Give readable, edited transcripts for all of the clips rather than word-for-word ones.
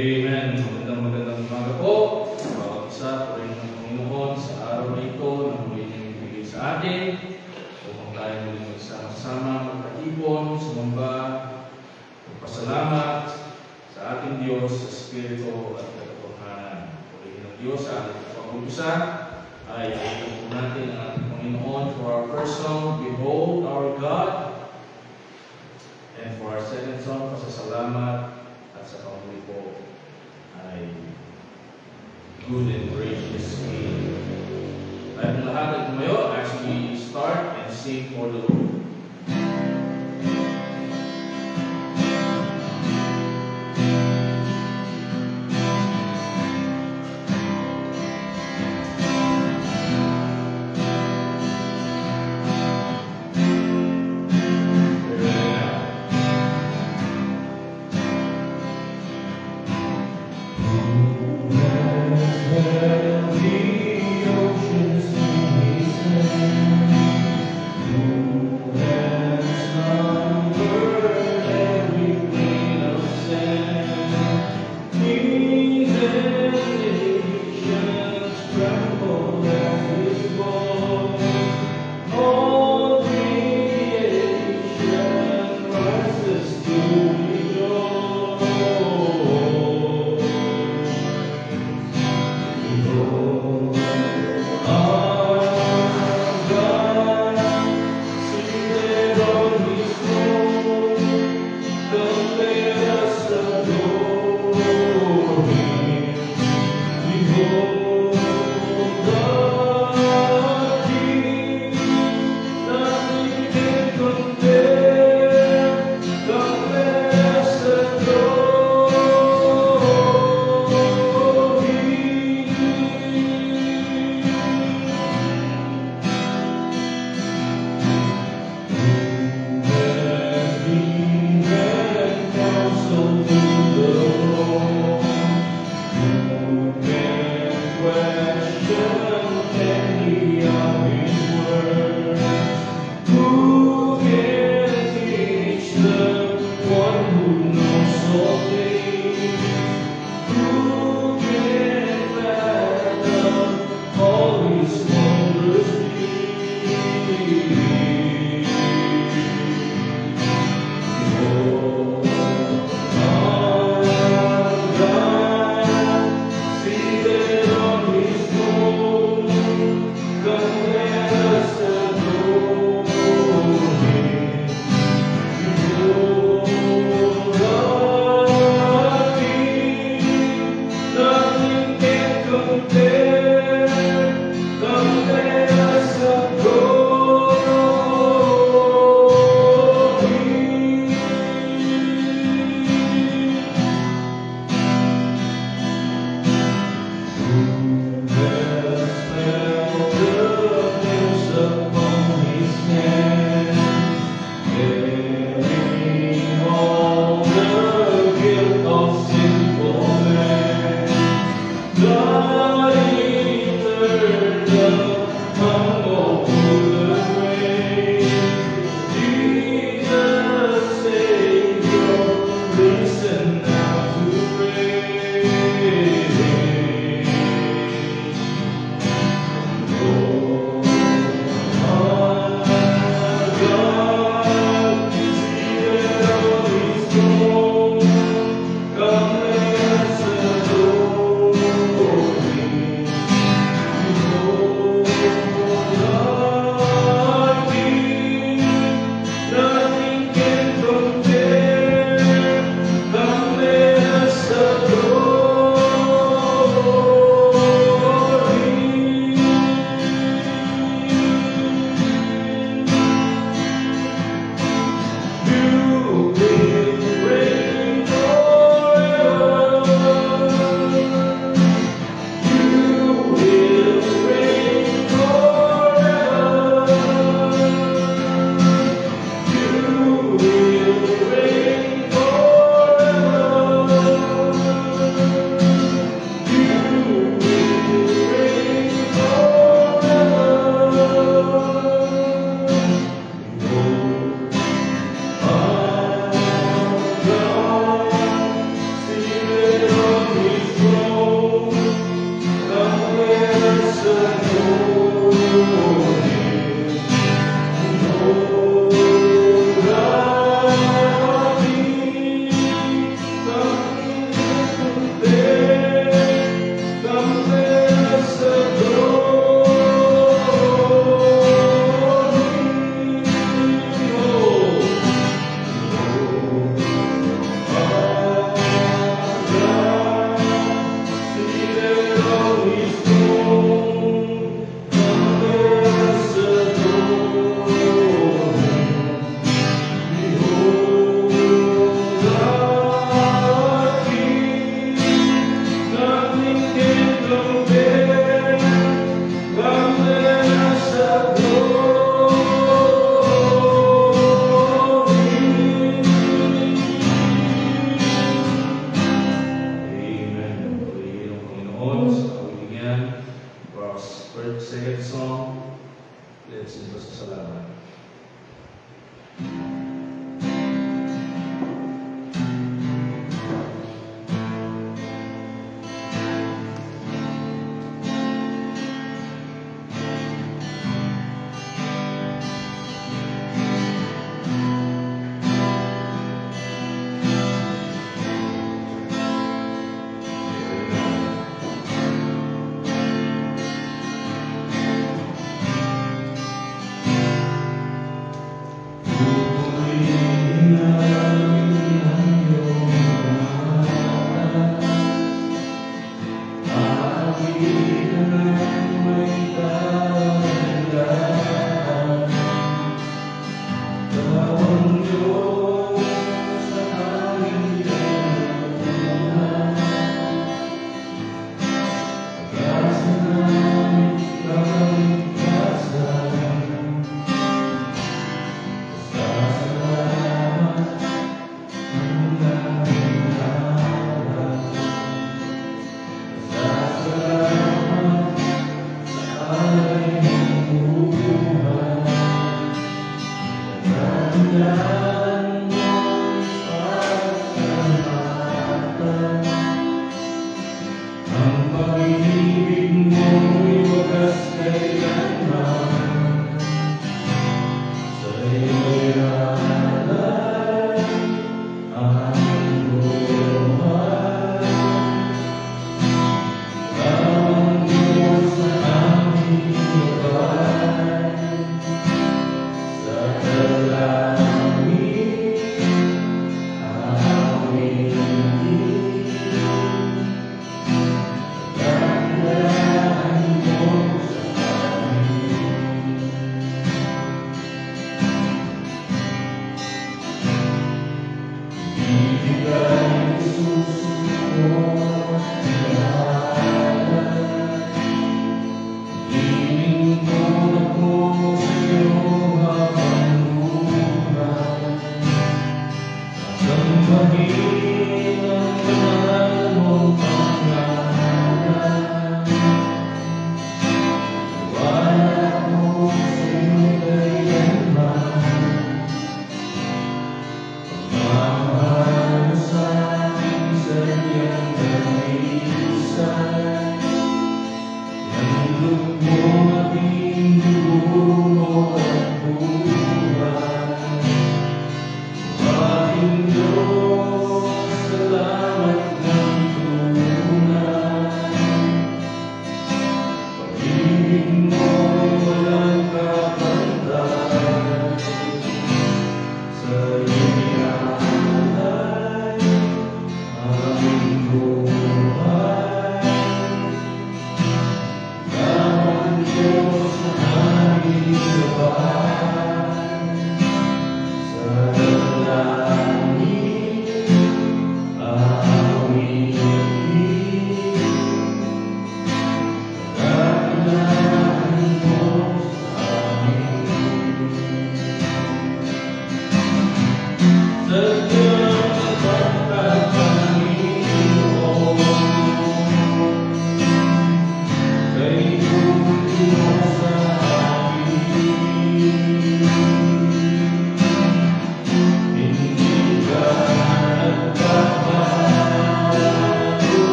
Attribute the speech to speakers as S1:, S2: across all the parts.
S1: Amen. Magandang umaga po. Bawat isa, purihin ng Panginoon sa araw na ito na muli niyong ibigay sa atin upang tayo muli magsama-sama, magkatipon, sumamba, magpasalamat sa ating Diyos sa Espiritu at katotohanan. Purihin ng Diyos sa ating pag-umpisa ay ito natin ang ating Panginoon for our first song, Behold Our God, and for our second song, Pasasalamat, at sa pamuli po ay Good and Gracious King. Tayo lahat ay tumayo as we start and sing for the Lord.
S2: The oceans in his hand.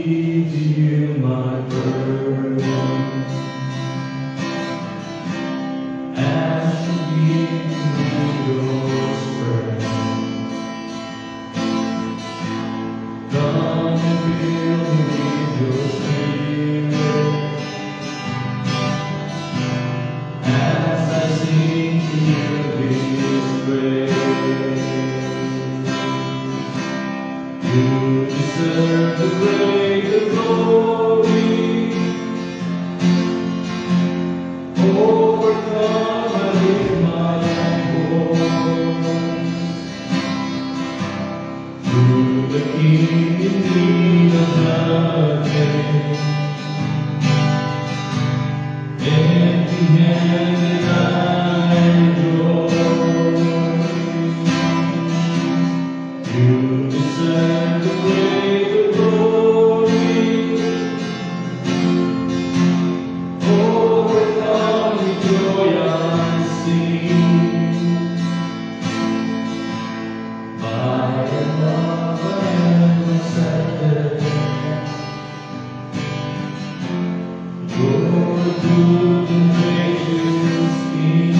S1: give to you my burden. As you give me your strength, come and fill me with your spirit. As I sing to you this praise, you deserve the praise and glory. Overcome, I lift my voice to the King in need of nothing. Empty-handed I rejoice. You deserve the praise and glory. Overcome with joy I sing. By your love I am accepted. Your good and gracious King.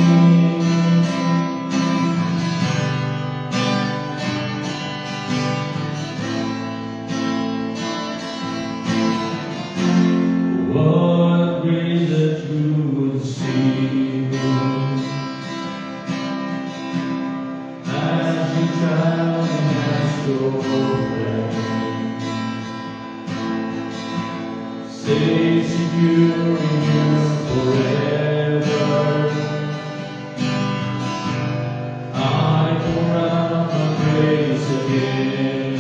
S1: What grace that you would see as you travel and ask your friend. Stay secure in you forever. I pour out my praise again.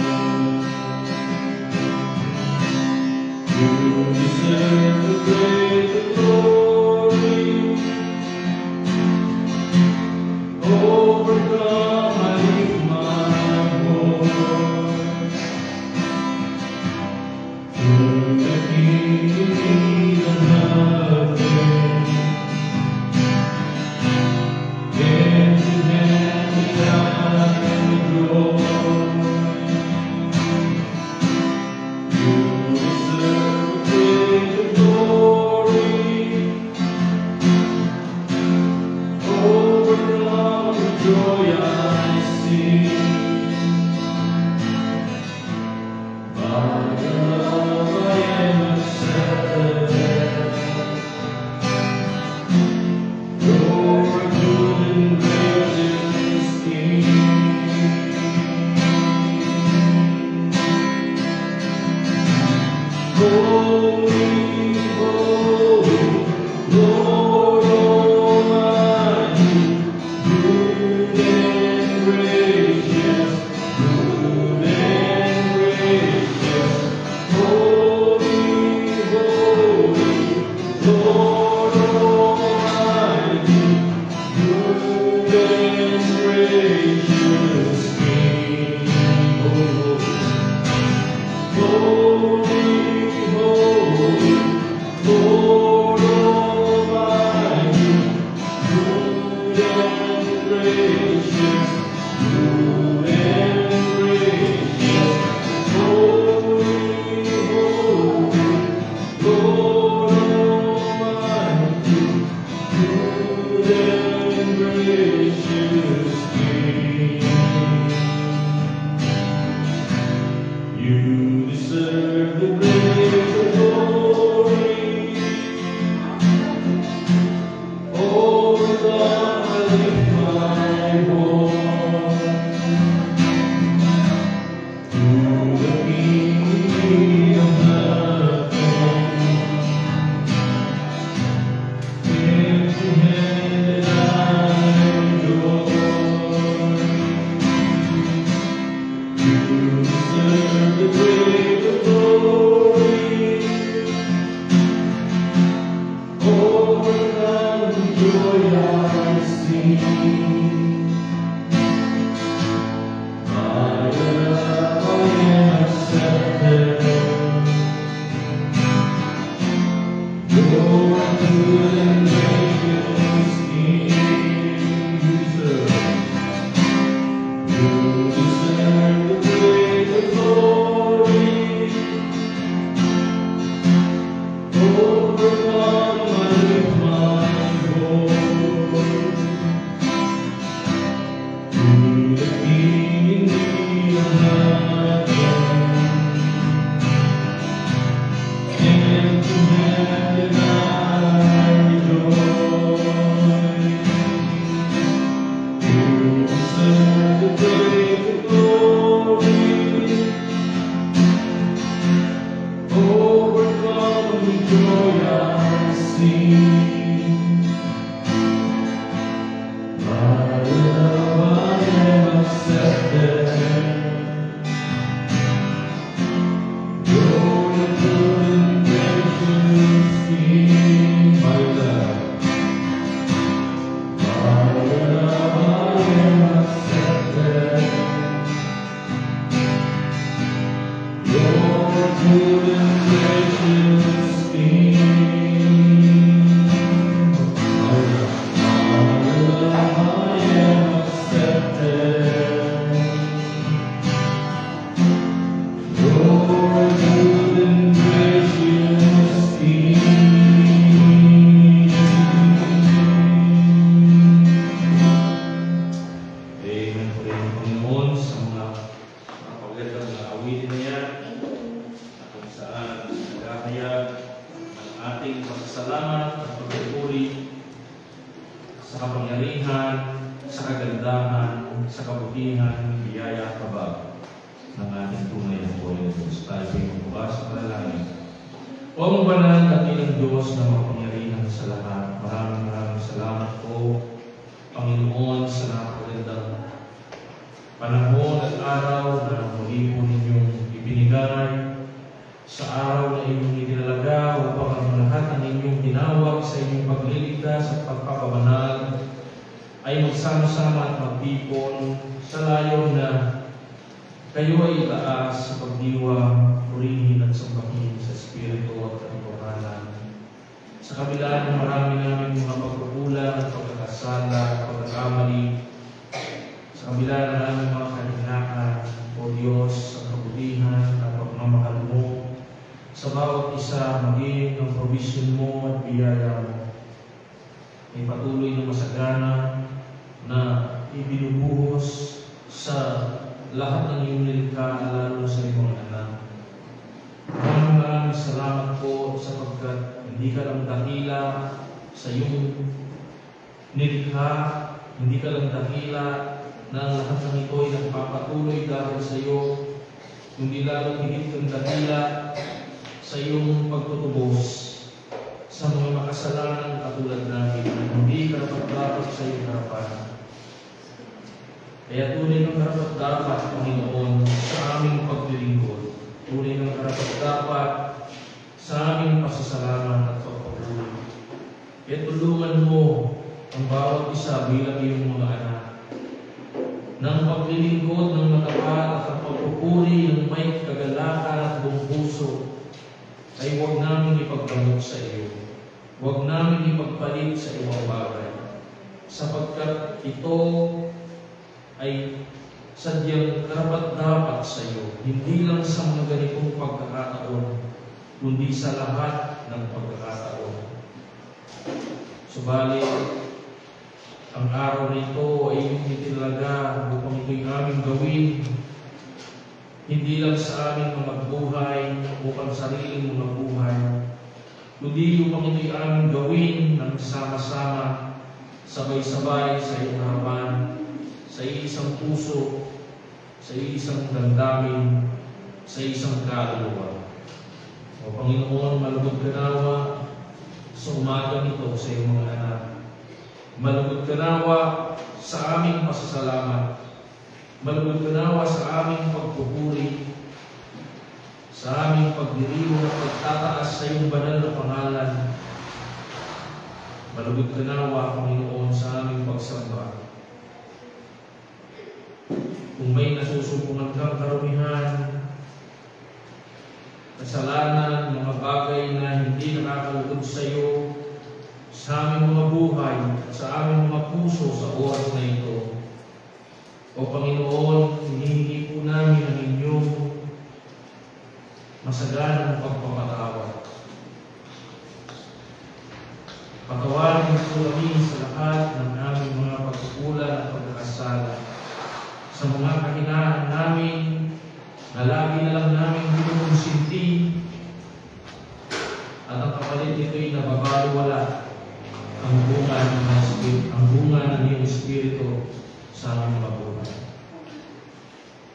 S1: You deserve the praise and glory. Overcome, I lift my voice to the King in need of nothing. Empty-handed I rejoice. You deserve praise and glory. Overcome with joy I sing. By your love I am accepted. Your good and gracious King. Holy, holy, Lord Almighty, good and gracious.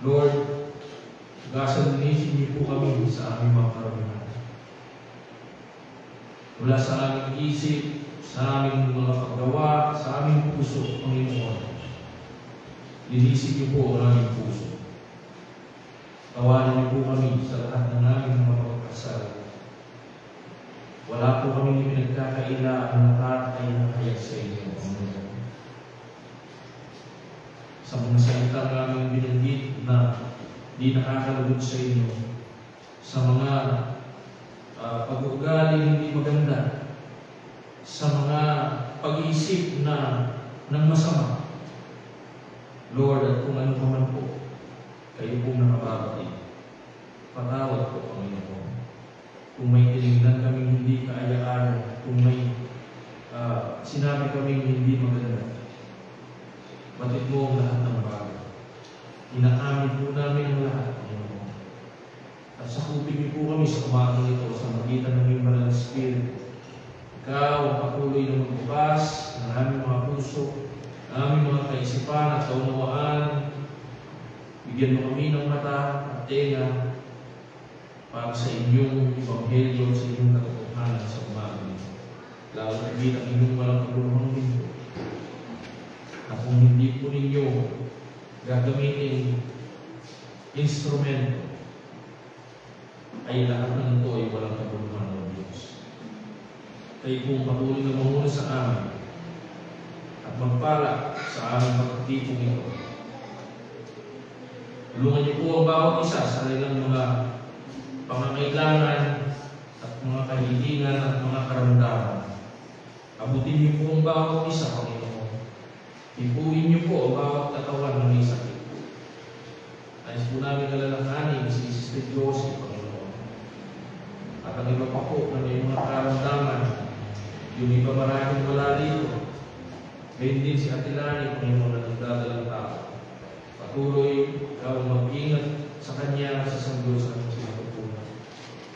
S1: Lord, gasalinisin niyo po kami sa aming mga karamihan. Mula sa aming isip, sa aming mga paggawa, sa aming puso, Panginoon. Linisin niyo po ang aming puso. Tawanan niyo po kami sa lahat ng aming mga pagkasal. Wala po kami pinagkakailaan na lahat ay nakahayag sa inyo, Panginoon. Sa mga salita namin binanggit na di nakakalugod sa inyo, sa mga pag-uugali hindi maganda, sa mga pag-iisip na ng masama, Lord, at kung ano pa man po, kayo pong nakababati. Patawad po, Panginoon. Kung may tinignan kaming hindi kaaya-aya, kung may sinabi kaming hindi maganda, batid mo ang lahat ng bagay. Inaamin po namin ang lahat, Panginoon. At sakupin niyo po kami sa umagang ito sa magitan ng iyong banal na Espiritu. Ikaw ang patuloy na magbukas ng aming mga puso, ng aming mga kaisipan at kaunawaan. Bigyan mo kami ng mata at tenga para sa inyong Ebanghelyo, sa inyong katotohanan sa umagang ito. Lalo na ang inyong walang pagulong mundo. Na kung hindi po ninyo gagamitin instrumento, ay lahat ng ito ay walang kabuluhan ng Diyos. Kayo pong patuloy na mamuna sa amin at magpala sa aming pagtitipong ito. Tulungan niyo po ang bawat isa sa kanilang mga pangangailangan at mga kahilingan at mga karamdaman. Abutin niyo po ang bawat isa, Panginoon. Ipuin niyo po ang bawat katawan ng may sakit. Nais po namin alalahanin si Sister Josie, Panginoon. At ang iba pa po na may mga karamdaman, yung iba maraming wala rito. Gayun din si Ate Lani, Panginoon, na nagdadalang tao. Patuloy, ikaw ang mag-ingat sa kanya sa sanggol-san ng sinatutunan.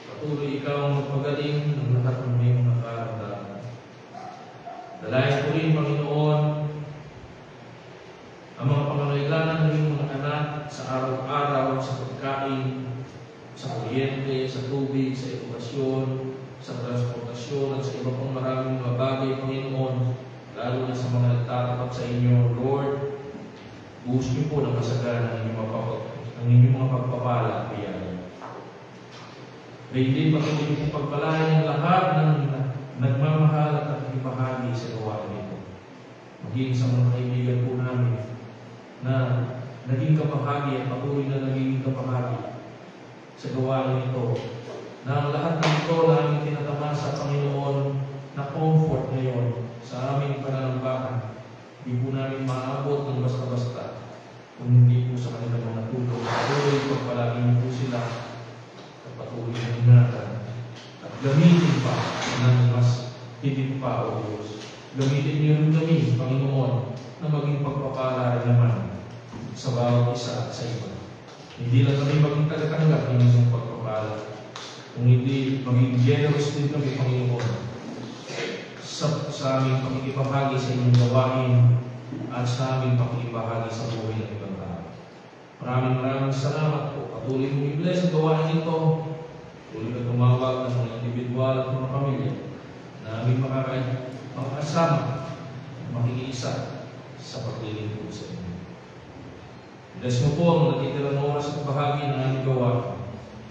S1: Patuloy, ikaw ang magpagaling ng lahat ng may mga karamdaman. Dalayan ko rin, Panginoon, ang mga pangangailangan ng iyong mga anak sa araw-araw, sa pagkain, sa kuryente, sa tubig, sa edukasyon, sa transportasyon, at sa iba pang maraming mga bagay, Panginoon, lalo na sa mga nagtatapat sa inyo, Lord. Buhos niyo po ng kasagaran ng inyong mga pagpapala at biyaya. Gayun din, patuloy niyo po pagpalain ang lahat ng nagmamahal at nakikibahagi sa gawain nito. Maging sa mga kaibigan po namin na naging kabahagi at patuloy na naging kabahagi sa gawain ito, na ang lahat ng ito na aming tinatamasa, Panginoon, na comfort ngayon sa aming pananampahan, hindi po namin maabot ng basta-basta kung hindi po sa kanilang mga tulong. Patuloy, pagpalagi niyo po sila at patuloy na ingatan at gamitin pa ng mas higit pa, O Diyos. Gamitin niyo rin kami, Panginoon, na maging pagpapala rin naman sa bawat isa at sa iba. Hindi lang kami maging tagatanggap ng inyong pagpapala, kung hindi maging generous din kami, Panginoon, sa aming pakikipahagi sa inyong gawain at sa aming pakikipahagi sa buhay ng ibang tao. Maraming salamat po. Patuloy mong i-bless ang gawain ito. Patuloy na tumawag ng mga individual at mga pamilya na aming makakasama, makikiisa sa paglilingkod sa inyo. Bless mo po ang natitirang oras at bahagi ng aming gawain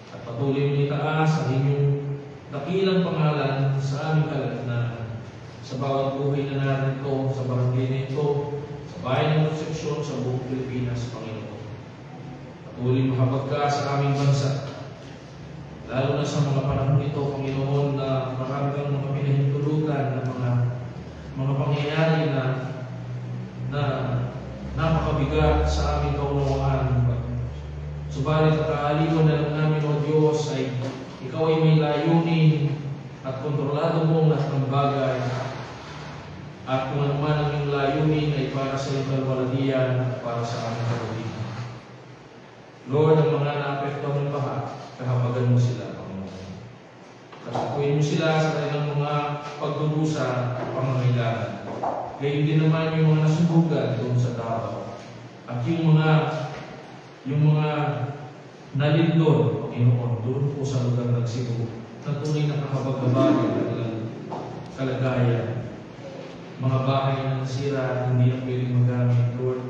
S1: at patuloy mong itaas ang inyong dakilang pangalan sa aming kalagitnaan, sa bawat buhay na narito, sa barangay na ito, sa bayan ng Concepcion, sa buong Pilipinas, Panginoon. Patuloy mahabag ka sa aming bansa, lalo na sa mga panahon ito, Panginoon, na marami kang mga pinahintulutan na mga pangyayari na napakabigat sa aming kaunawaan. Subalit at kaaliwan na lang namin, O Diyos, ay ikaw ay may layunin at kontrolado mo ang lahat ng bagay. At kung ano man ang iyong layunin ay para sa iyong kalwalatian at para sa aming kalulihan. Lord, ang mga naapektuhan ng baha, kahabagan mo sila, Panginoon. Katakuin mo sila sa kanilang mga pagdurusa at pangangailangan. Gayun din naman yung mga nasubugan doon sa Davao. At yung mga yung mga nalindol, Panginoon, doon po sa lugar ng Cebu, na tunay na kahabag-habag ang kanilang kalagayan. Mga bahay na nasira, hindi na pwedeng magamit, Lord.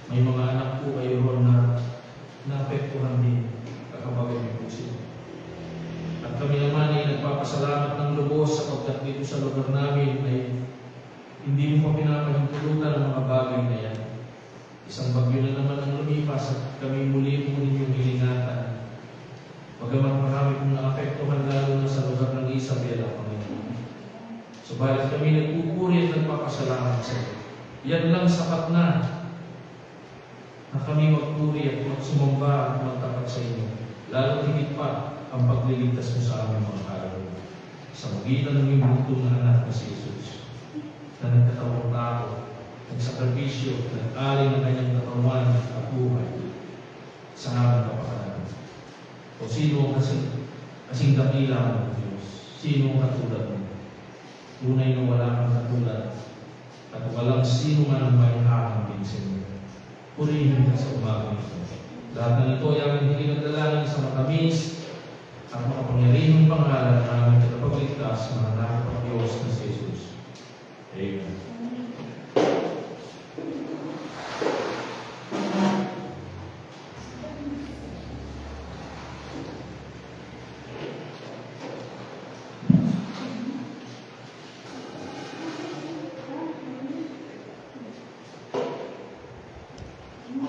S1: May mga anak po kayo ron na naapektuhan din, kakabagay may po sila. At kami naman ay nagpapasalamat ng lubos sapagkat dito sa lugar namin ay hindi mo pa pinapahintulutan ang mga bagay na yan. Isang bagyo na naman ang lumipas at kami muli po ninyong hiningatan. Bagamat marami pong naapektuhan lalo na sa lugar ng Isabela, Panginoon. Subalit kami nagpupuri at nagpapasalamat sa iyo. Yan lang sapat na kami magpuri at magsumamba at magtapat sa inyo. Lalo higit pa ang pagliligtas mo sa aming mga kaluluwa. Sa magitan ng iyong bugtong na anak na si Jesus, na nagkatawang tao, nagsakripisyo, nag-alay ng kanyang katawan at buhay sa harap kapakanan. O sino kasing dakila mo ng Diyos? Sino ang katulad mo? Tunay na wala kang katulad at walang sino man ang may hahambing sa inyo. Purihin ka sa umaga nito. Lahat ng ito ay aming hinagdalangin sa matamis at makapangyarihang pangalan ng aming tagapagligtas, mga anak ng Diyos na si Jesus. Amen.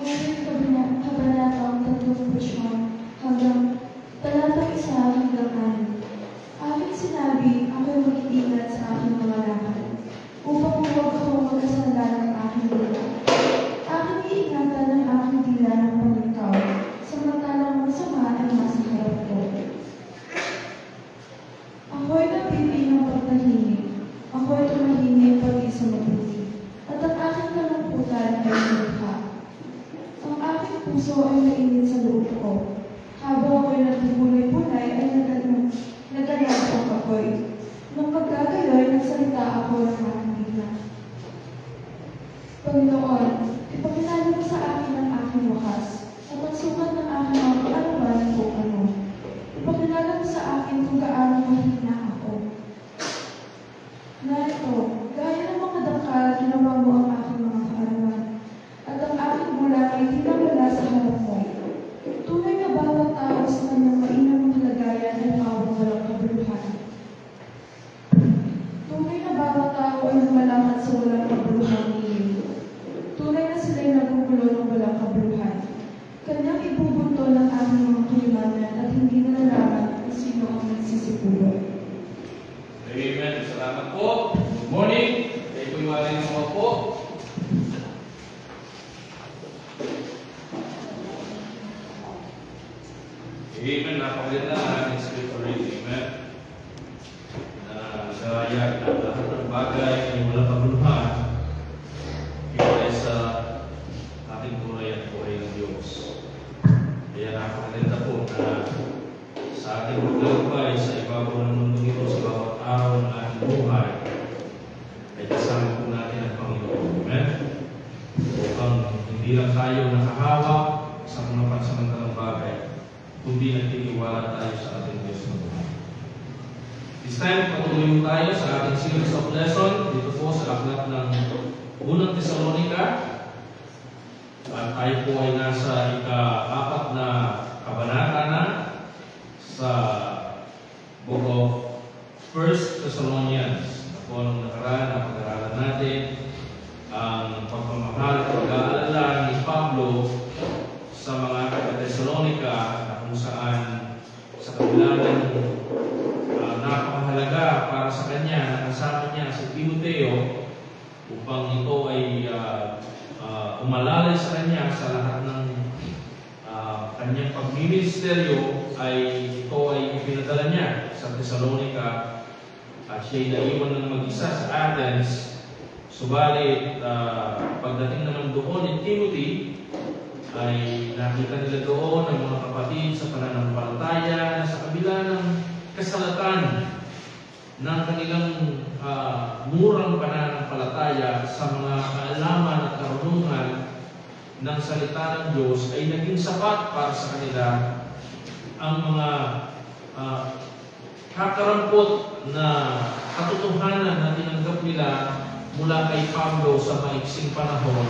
S2: Hanggang talatang 1 hanggang 6. Aking sinabi, ako'y mag-iingat sa aking mga lakad, upang huwag akong magkasala ng aking dila. Aking iingatan ng aking dila ng pangitaw, samantalang masama ay nasa harap ko. Ako'y napili ng pagtahimik, ako'y tumahimik pati sa mabuti, at ang aking kalungkutan ay lumikha. Ang aking puso ay mainit sa loob ko. Habang ako'y nagbubulay-bulay ay nagalabog ako'y. Nang pagkagayoy, nagsalita ako ng aking bigla. Panginoon, ipakilala mo sa akin ang aking wakas, at ang sukat ng aking mga kaalaman kung ano. Ipakilala mo sa akin kung gaano mahina ako. Narito, gaya ng mga dangkal, ginawa mo ang aking mga kaalaman, at ang aking bulan ay tinawala sa harap mo. Tunay na bawat tao sa kanyang mainamang kalagayan ay pawang walang kabuluhan. Tunay na bawat tao ay lumalakad sa walang kabuluhan niyo. Tunay na sila'y nagugulo ng walang kabuluhan. Kanyang ibubunto ng ating mga kayamanan at hindi na nalaman kung sino ang nagsisipulo.
S1: Amen. Salamat po. Good morning. Kayo po'y maaaring mga po. Amen. Napakaganda ang ating scripture reading. Amen. Na nagayag na lahat ng bagay ay walang kabuluhan kaya sa ating tunay at buhay ng Diyos. Kaya napakaganda po na sa ating maglalakbay sa ibabaw ng mundo ito, sa bawat araw ng ating buhay, ay kasama po natin ang Panginoon. Amen. Upang hindi lang tayo nakahawak sa mga pansamantalang bagay, kundi nagtitiwala tayo sa ating Diyos na buhay. This time, patuloy tayo sa ating series of lesson dito po sa aklat ng Unang Tesalonica. At tayo po ay nasa ika-4 na kabanata na sa book of 1 Thessalonians. Ako nung nakaraan na pag-aralan natin ang pagmamahal at pag-aalala ni Pablo sa mga taga-Thessalonica na kung saan sa kabila ng napakahalaga para sa kanya na kasama niya si Timoteo upang ito ay umalalay sa kanya sa lahat ng kanyang pagministeryo, ay ito ay ipinadala niya sa Thessalonica at siya'y naiwan ng mag-isa sa Athens. Subalit pagdating naman doon ni Timothy, ay nakita nila doon ang mga kapatid sa pananampalataya na sa kabila ng kasalatan ng kanilang murang pananampalataya sa mga kaalaman at karunungan ng salita ng Diyos ay naging sapat para sa kanila ang mga kakarampot na katotohanan na tinanggap nila mula kay Pablo sa maiksing panahon,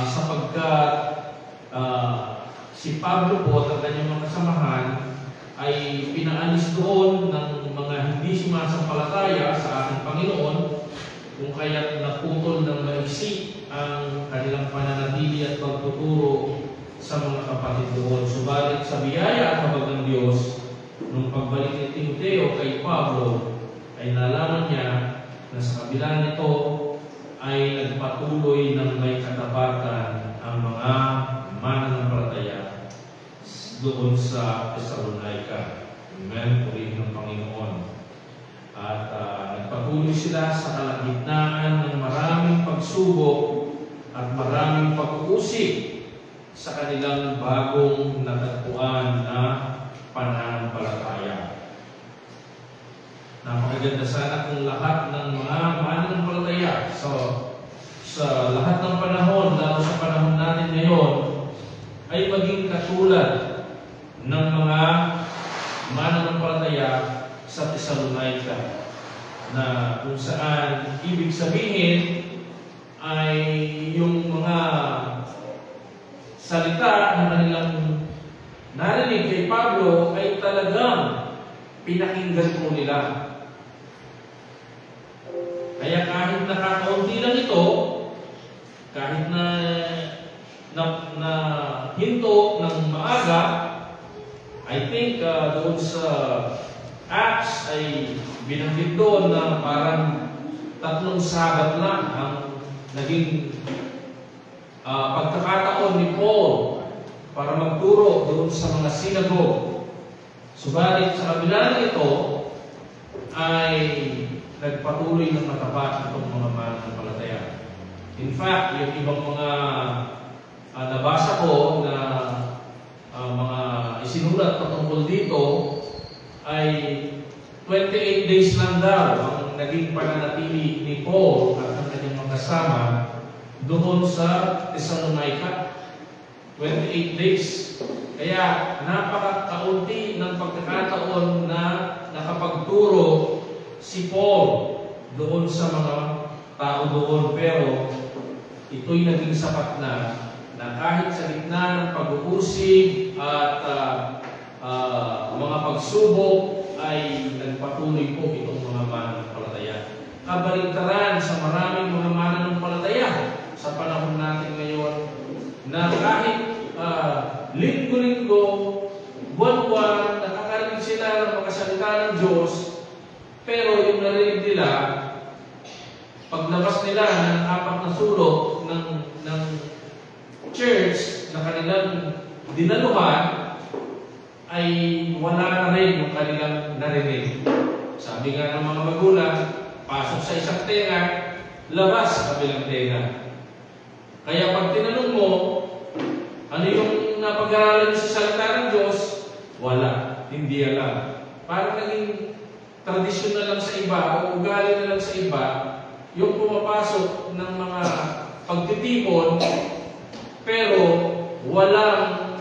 S1: sapagkat si Pablo po at ang kanyang mga kasamahan ay pinaalis doon ng mga hindi sumasampalataya sa ating Panginoon, kung kaya't naputol ng maiksi ang kanilang pananatili at pagtuturo sa mga kapatid doon. Subalit sa biyaya at habag ng Diyos, nung pagbalik ni Timoteo kay Pablo, ay nalaman niya na sa kabila nito ay nagpatuloy ng may katapatan ang mga mananampalataya doon sa Thessalonica. Amen. Purihin ng Panginoon. At nagpatuloy sila sa kalagitnaan ng maraming pagsubok at maraming pag-uusig sa kanilang bagong natagpuan na pananampalataya. Napakaganda sana kung lahat ng mga mananampalataya sa lahat ng panahon, lalo sa panahon natin ngayon, ay maging katulad ng mga mananampalataya sa Thessalonica, na kung saan ibig sabihin ay yung mga salita na kanilang narinig kay Pablo ay talagang pinakinggan po nila. Kaya kahit nakakaunti lang ito, kahit na hinto ng maaga, I think doon sa Acts ay binanggit doon na parang 3 Sabat lang ang naging pagkakataon ni Paul para magturo doon sa mga sinagogue. Subalit sa kabila nito ay nagpatuloy ng matapat itong mga mananampalataya. In fact, yung ibang mga nabasa ko na mga isinulat patungkol dito ay 28 days lang daw ang naging pananatili ni Paul at ang kanyang mga kasama doon sa Thessalonica. 28 days. Kaya napakakaunti ng pagkakataon na nakapagturo si Paul doon sa mga tao doon. Pero ito'y naging sapat na kahit sa gitna ng pag-uusig at mga pagsubok ay nagpatuloy po itong mga mananampalataya. Kabaligtaran sa maraming mga mananampalataya sa panahon natin ngayon, na kahit linggo-linggo, buwan-buwan, nakakarinig sila ng mga salita ng Diyos, pero yung narinig nila, paglabas nila ng 4 na sulok ng church na kanilang dinaluhan, ay wala na rin yung kanilang narinig. Sabi nga ng mga magulang, pasok sa isang tenga, labas sa kabilang tenga. Kaya pag tinanong mo, ano yung napag-aralan sa salita ng Diyos? Wala. Hindi alam. Parang naging tradisyon na lang sa iba o ugali na lang sa iba yung pumapasok ng mga pagtitipon, pero walang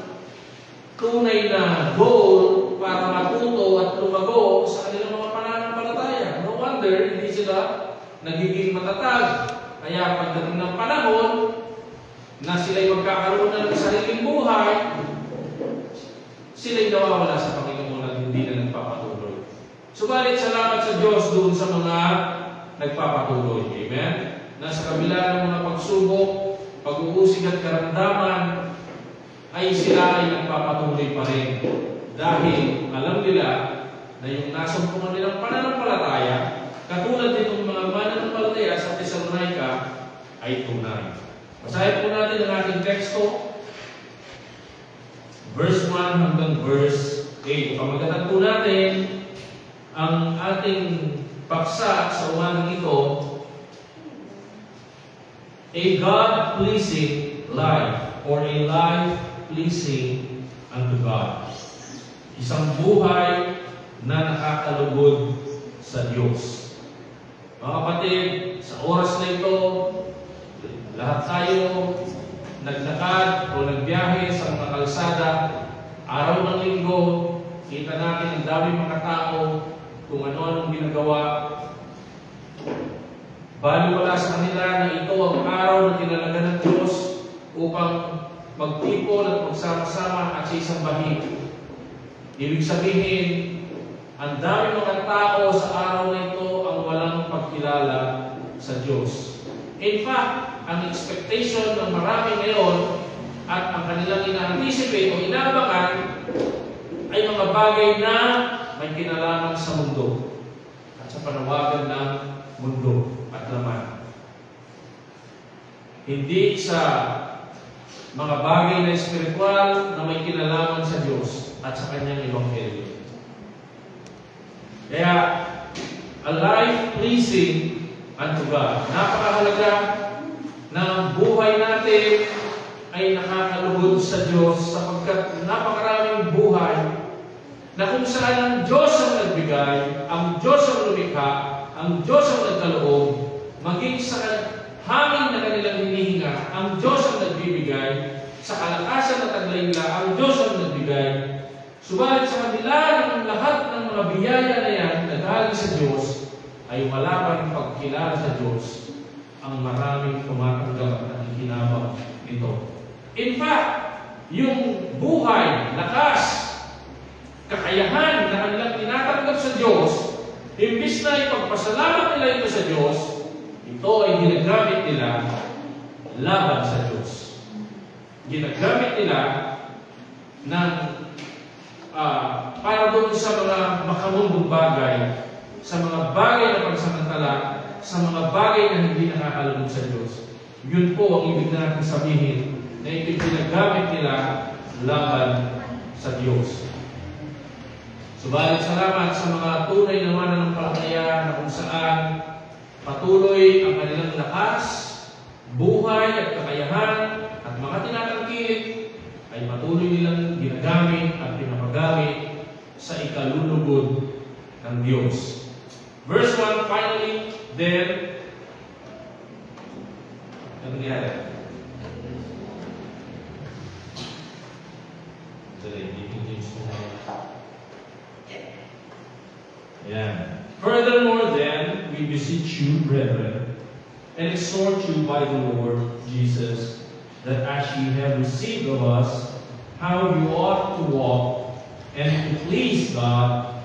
S1: tunay na goal para matuto at lumago sa kanilang mga pananampalataya. No wonder hindi sila nagiging matatag. Kaya pagdating ng panahon na sila'y magkakaroon na ng sariling buhay, sila'y nawawala sa Panginoon at hindi na nagpapatuloy. Subalit salamat sa Diyos doon sa mga nagpapatuloy. Amen? Na sa kabila ng mga pagsubok, pag-uusig at karamdaman, ay sila ay nagpapatuloy pa rin. Dahil alam nila na yung nasumpungan nilang pananampalataya, katulad nitong mga mananampalataya sa Thessalonica, ay tunay. Basahin po natin ang ating teksto, verse 1 hanggang verse 8. Pamagatan po natin ang ating paksa sa umagang ito, a God-pleasing life, or a life pleasing unto God. Isang buhay na nakakalugod sa Diyos. Mga kapatid, sa oras na ito, lahat tayo naglakad o nagbiyahe sa mga kalsada, araw ng linggo, kita natin ang dami mga tao kung ano-anong ginagawa. Baliwala sa kanila na ito ang araw na tinalaga ng Diyos upang magtipon at magsama-sama at sa isang bahig. Ibig sabihin, ang dami mga tao sa araw na ito ang walang pagkilala sa Diyos. In fact, ang expectation ng marami ngayon at ang kanilang ina-anticipate o inaabangan ay mga bagay na may kinalaman sa mundo at sa panawagan ng mundo at laman. Hindi sa mga bagay na espiritual na may kinalaman sa Diyos at sa Kanyang Ebanghelyo. Kaya, a life pleasing unto God. Napakahalaga na ang buhay natin ay nakakalugod sa Diyos sapagkat napakaraming buhay na kung saan ang Diyos ang nagbigay, ang Diyos ang lumikha, ang Diyos ang nagkaloob, maging sa hangin na kanilang hinihinga, ang Diyos ang nagbibigay, sa kalakasan at taglayla, ang Diyos ang nagbigay. Subalit sa kanila ng lahat ng mga biyaya na yan na galing sa Diyos, ay wala pa rin pagkilala sa Diyos ang maraming tumatanggap at nakikinabang nito. In fact, yung buhay, lakas, kakayahan na kanilang tinatanggap sa Diyos, imbis na ipagpasalamat nila ito sa Diyos, ito ay ginagamit nila laban sa Diyos. Ginagamit nila ng para doon sa mga makamundong bagay, sa mga bagay na pagsamantala, sa mga bagay na hindi nakakalugod sa Diyos. Yun po ang ibig natin sabihin na ito ginagamit nila laban sa Diyos. Subalit salamat sa mga tunay na mananampalataya na kung saan patuloy ang kanilang lakas, buhay at kakayahan at mga tinatangkilik ay patuloy nilang ginagamit at pinapagamit sa ikalulugod ng Diyos. Verse 1, finally, then, ano nangyari? Furthermore, then, we beseech you, brethren, and exhort you by the Lord Jesus, that as ye have received of us how you ought to walk and to please God,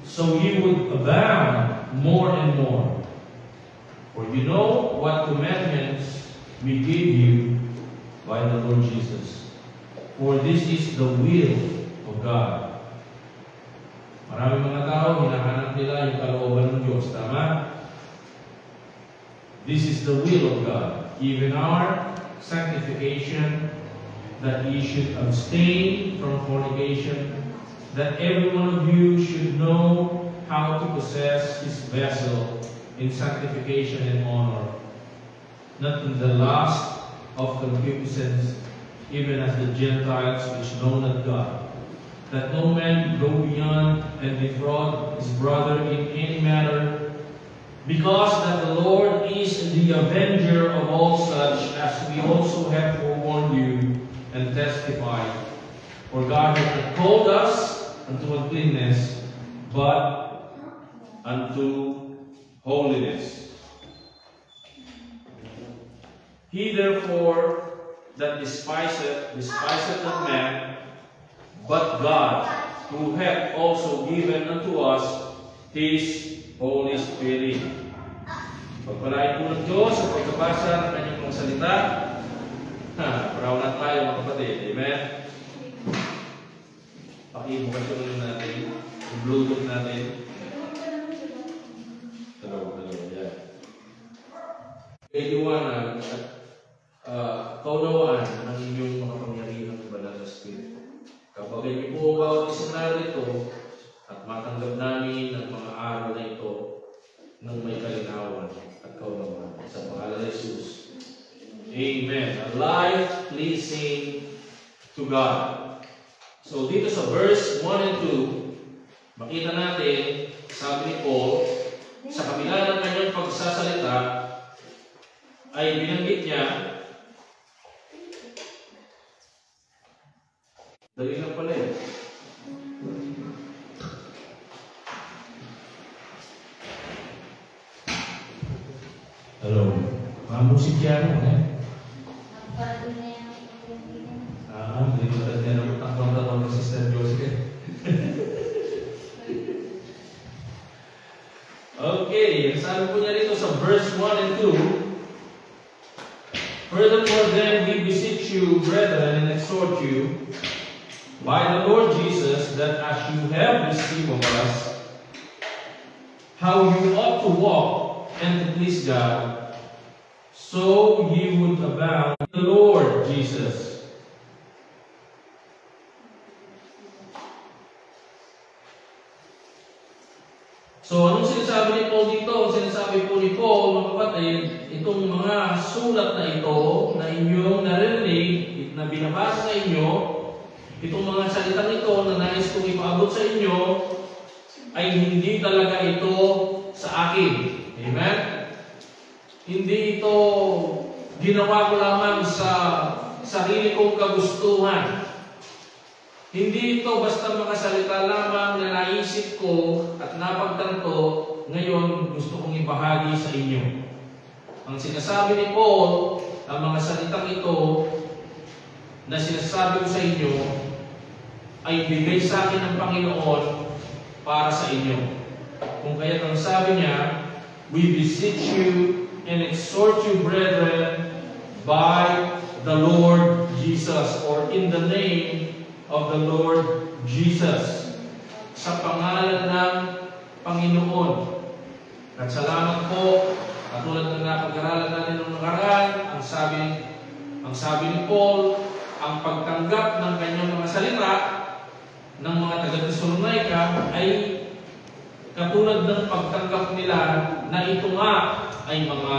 S1: so you would abound more and more. For you know what commandments we give you by the Lord Jesus. For this is the will of God. Maraming mga tao, hinahanap nila yung kalooban ng Diyos. Tama? This is the will of God. Even our sanctification, that ye should abstain from fornication, that every one of you should know how to possess his vessel in sanctification and honor, not in the lust of concupiscence, even as the Gentiles which know not God, that no man go beyond and defraud his brother in any matter, because that the Lord is the avenger of all such, as we also have forewarned you and testified. For God hath not called us unto uncleanness, but unto holiness. He therefore that despiseth not man, but God, who hath also given unto us His Holy Spirit. Pagpalain po ng Diyos sa pagkabasa ng kanyang mga salita. Paraw na tayo mga kapatid. Amen? Pakibukasyon natin. Yung Bluetooth natin. Dalawa. Yan. Kailangan at kaunawaan ng inyong mga pangyarihan ng banal na Espiritu. Kapag hindi po bawat isang narito at matanggap namin ang mga araw na ito ng may kalinawan at kaunawaan. Sa pangalan ni Jesus. Amen. A life pleasing to God. So dito sa verse 1 and 2, makita natin, sabi ni Paul, sa kabila ng kanyang pagsasalita, ay binanggit niya Dali lang pala eh. Hello. Mga musikyan mo eh. Hindi mo tayo na takbang ng Sister Joseph. Okay, sabi po niya rito sa verse 1 and 2. Furthermore then we beseech you, brethren, and exhort you, by the Lord Jesus, that as you have received of us, how you ought to walk and to please God, so ye would abound in the Lord Jesus. So, anong sinasabi ni Paul dito? Sinasabi po ni Paul, mga kapatid, itong mga sulat na ito, na inyong narinig, na binabasa sa inyo, itong mga salitang ito na nais kong ipaabot sa inyo, ay hindi talaga ito sa akin. Amen? Hindi ito ginawa ko lamang sa sarili kong kagustuhan. Hindi ito basta makasalita lamang na naisip ko at napagtanto, ngayon gusto kong ibahagi sa inyo. Ang sinasabi ni Paul, ang mga salitang ito na sinasabi ko sa inyo, ay bigay sa akin ng Panginoon para sa inyo. Kung kaya't ang sabi niya, we beseech you and exhort you, brethren, by the Lord Jesus, or in the name of the Lord Jesus, sa pangalan ng Panginoon. At salamat po, katulad ng napag-aralan natin noong nakaraan, ang sabi ni Paul, ang pagtanggap ng kanyang mga salita ng mga taga-Thessalonica ay katulad ng pagtanggap nila na ito nga ay mga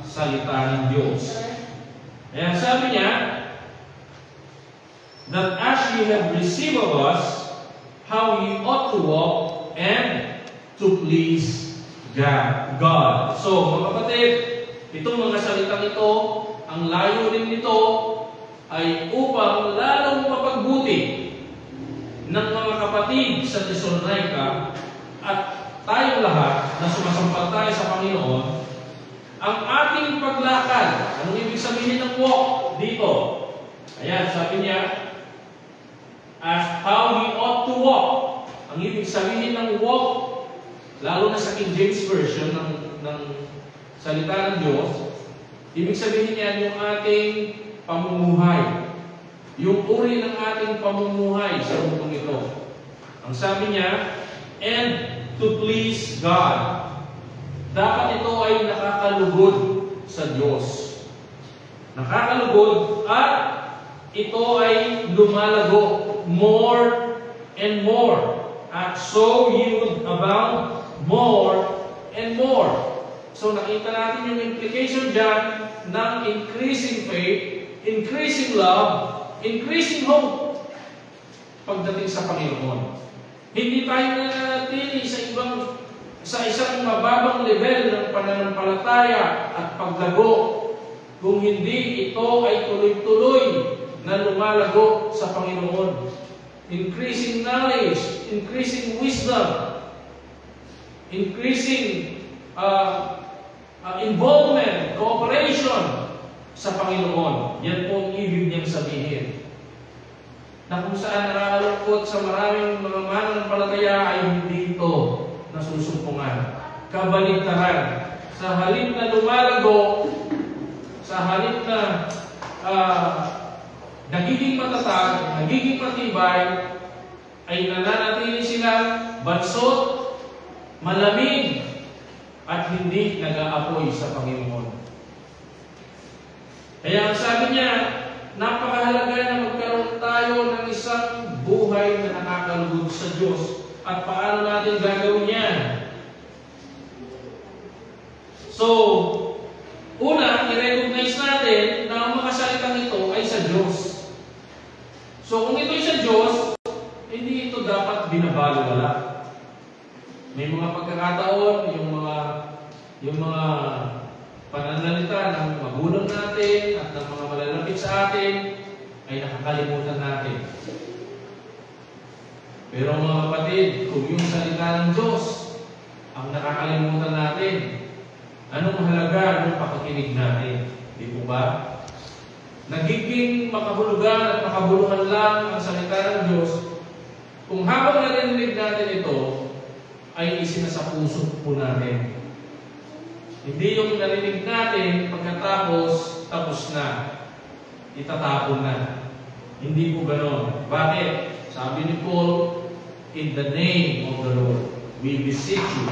S1: salita ng Diyos. Kaya sabi niya, that as you have received of us, how you ought to walk and to please God. So, mga kapatid, itong mga salitang ito, ang layo rin nito ay upang lalong mapagbuti ng mga kapatid sa Thessalonica at tayong lahat na sumasampalataya sa Panginoon, ang ating paglakad. Anong ibig sabihin ng walk dito? Ayan, sabi niya, as how we ought to walk. Ang ibig sabihin ng walk, lalo na sa King James Version ng salita ng Diyos, ibig sabihin niya yung ating pamumuhay. Yung uri ng ating pamumuhay sa mundong ito. Ang sabi niya, and to please God. Dapat ito ay nakakalugod sa Diyos. Nakakalugod at ito ay lumalago more and more. At so you would abound more and more. So nakita natin yung implication dyan ng increasing faith, increasing love, increasing hope pagdating sa Panginoon. Hindi tayo nananatili sa isang mababang level ng pananampalataya at paglago kung hindi ito ay tuloy-tuloy na lumalago sa Panginoon. Increasing knowledge, increasing wisdom, increasing involvement, cooperation sa Panginoon. Yan po ang ibig niyang sabihin. Na kung saan narakalungkot sa maraming mga mananampalataya ay hindi ito nasusumpungan. Kabaligtaran. Sa halip na lumalago, sa halip na nagiging matatag, nagiging matibay, ay nananatili silang bansot, malamig, at hindi nag-aapoy sa Panginoon. Kaya ang sabi niya, napakahalaga na magkaroon tayo ng isang buhay na nakakalugod sa Diyos. At paano natin gagawin yan? So, una, i-recognize natin na ang mga salitang ito ay sa Diyos. So, kung ito'y sa Diyos, hindi ito dapat binabalewala. May mga pagkakataon, yung mga pananalita ng magulang natin at ng mga malalapit sa atin ay nakakalimutan natin. Pero mga kapatid, kung yung salita ng Diyos ang nakakalimutan natin, anong halaga ng pakikinig natin? Di po ba? Nagiging makahulugan at makabulungan lang ang salita ng Diyos kung habang narinig natin ito, ay isinasapuso po natin. Hindi yung narinig natin pagkatapos, tapos na. Itatapon na. Hindi po ganon. Bakit? Sabi ni Paul, in the name of the Lord, we beseech you.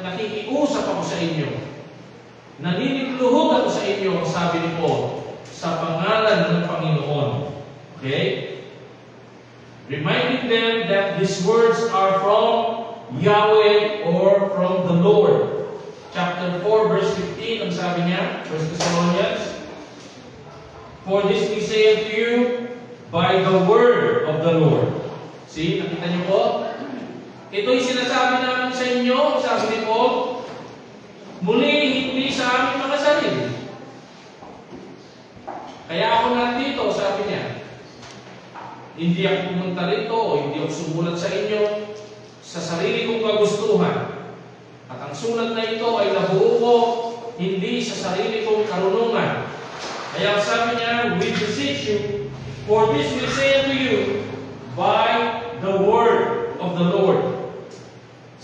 S1: Nakikiusap ako sa inyo. Naninigluhod ako sa inyo, sabi ni Paul, sa pangalan ng Panginoon. Okay? Reminding them that these words are from Yahweh or from the Lord. Chapter 4, verse 15, ang sabi niya, 1 Thessalonians, for this we say unto you by the word of the Lord. See, nakita niyo po? Ito'y sinasabi namin sa inyo, sabi ni Paul, muli hindi sa aming mga sarili. Kaya ako nandito, sabi niya, hindi ako pumunta rito o hindi ako sumulat sa inyo sa sarili kong kagustuhan. At ang sulat na ito ay nabuo ko hindi sa sarili kong karunungan. Kaya sabi niya, we beseech you, for this we say unto you, by the word of the Lord.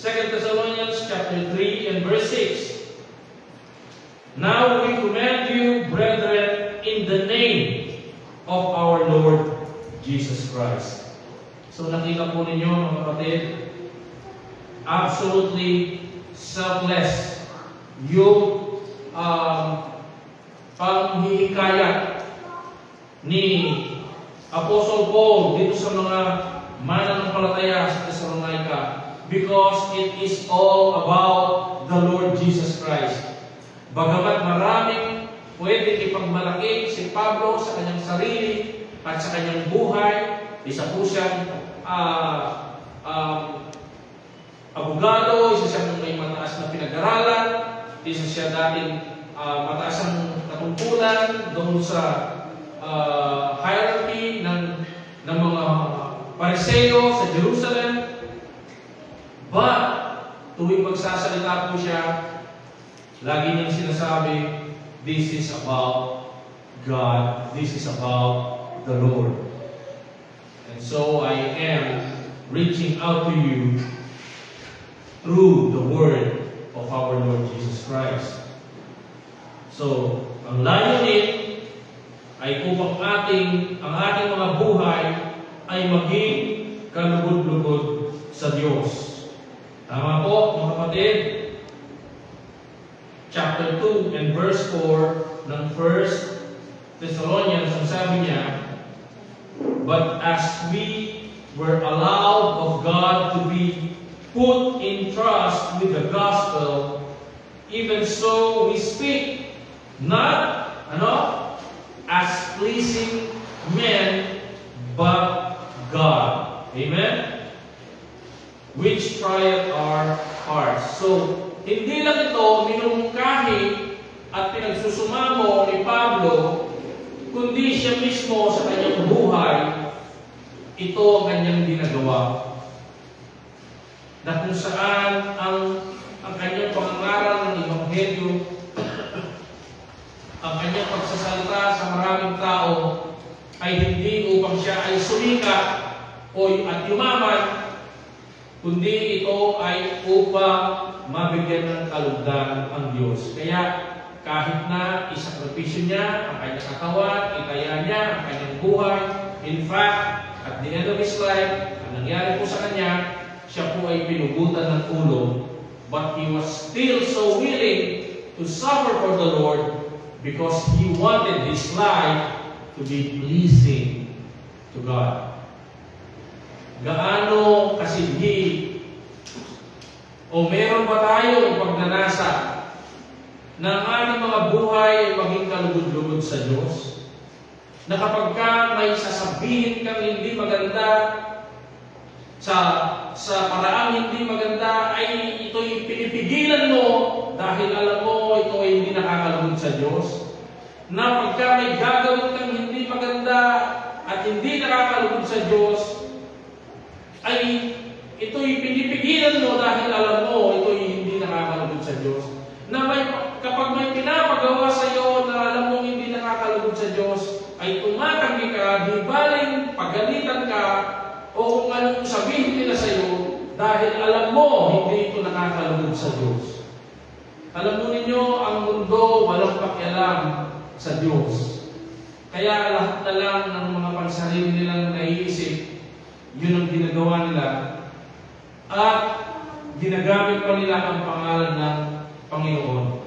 S1: 2 Thessalonians chapter 3 and verse 6. Now we command you, brethren, in the name of our Lord Jesus Christ. So nakita po ninyo, mga kapatid, absolutely selfless yung panghihikayat ni Apostle Paul dito sa mga mananampalataya sa Thessalonica, because it is all about the Lord Jesus Christ. Bagamat maraming pwede ipagmalaki si Pablo sa kanyang sarili at sa kanyang buhay, isa po siyang abogado, isa siyang may mataas na pinag-aralan, isa siya dating mataas ang katungkulan doon sa hierarchy ng mga Pariseo sa Jerusalem. But, tuwing magsasalita po siya, lagi niyang sinasabi, this is about God, this is about the Lord. And so I am reaching out to you through the word of our Lord Jesus Christ. So, ang layunin ay upang ang ating mga buhay ay maging kalugod-lugod sa Diyos. Tama po, mga kapatid? Chapter 2 and verse 4 ng 1 Thessalonians, ang sabi niya, but as we were allowed of God to be put in trust with the gospel, even so we speak, not as pleasing men, but God. Amen? Which trieth our hearts. So, hindi lang ito minumungkahi at pinagsusumamo ni Pablo, kundi siya mismo sa kanyang buhay, ito ang kanyang ginagawa. Na kung saan ang kanyang pangangaral ng Ebanghelyo, ang kanyang pagsasalita sa maraming tao ay hindi upang siya ay sumikat at yumaman, kundi ito ay upang mabigyan ng kalugdan ang Diyos. Kaya kahit na isakripisyo niya ang kanyang katawan, itaya niya ang kanyang buhay, in fact, at the end of his life, ang nangyari po sa kanya, siya po ay pinugutan ng ulo, but he was still so willing to suffer for the Lord because he wanted his life to be pleasing to God. Gaano kasidhi o meron ba tayong pagnanasa na ang ating mga buhay ay maging kalugod-lugod sa Diyos? Na kapag ka may sasabihin kang hindi maganda sa paraang hindi maganda, ay ito'y pinipigilan mo dahil alam mo ito ay hindi nakakalugod sa Diyos. Na pagka may gagawin kang hindi maganda, at hindi nakakalugod sa Diyos, ay ito'y pinipigilan mo dahil alam mo ito'y hindi nakakalugod sa Diyos. Na kapag may pinapagawa sa iyo na alam mong hindi nakakalugod sa Diyos, ay tumatanggi ka, di baling pagalitan ka, o kung anong sabihin nila sa iyo, dahil alam mo hindi ito nakakalugod sa Diyos. Alam mo ninyo, ang mundo walang pakialam sa Diyos. Kaya lahat na lang ng mga pansarili nilang naiisip, yun ang ginagawa nila. At ginagamit pa nila ang pangalan ng Panginoon.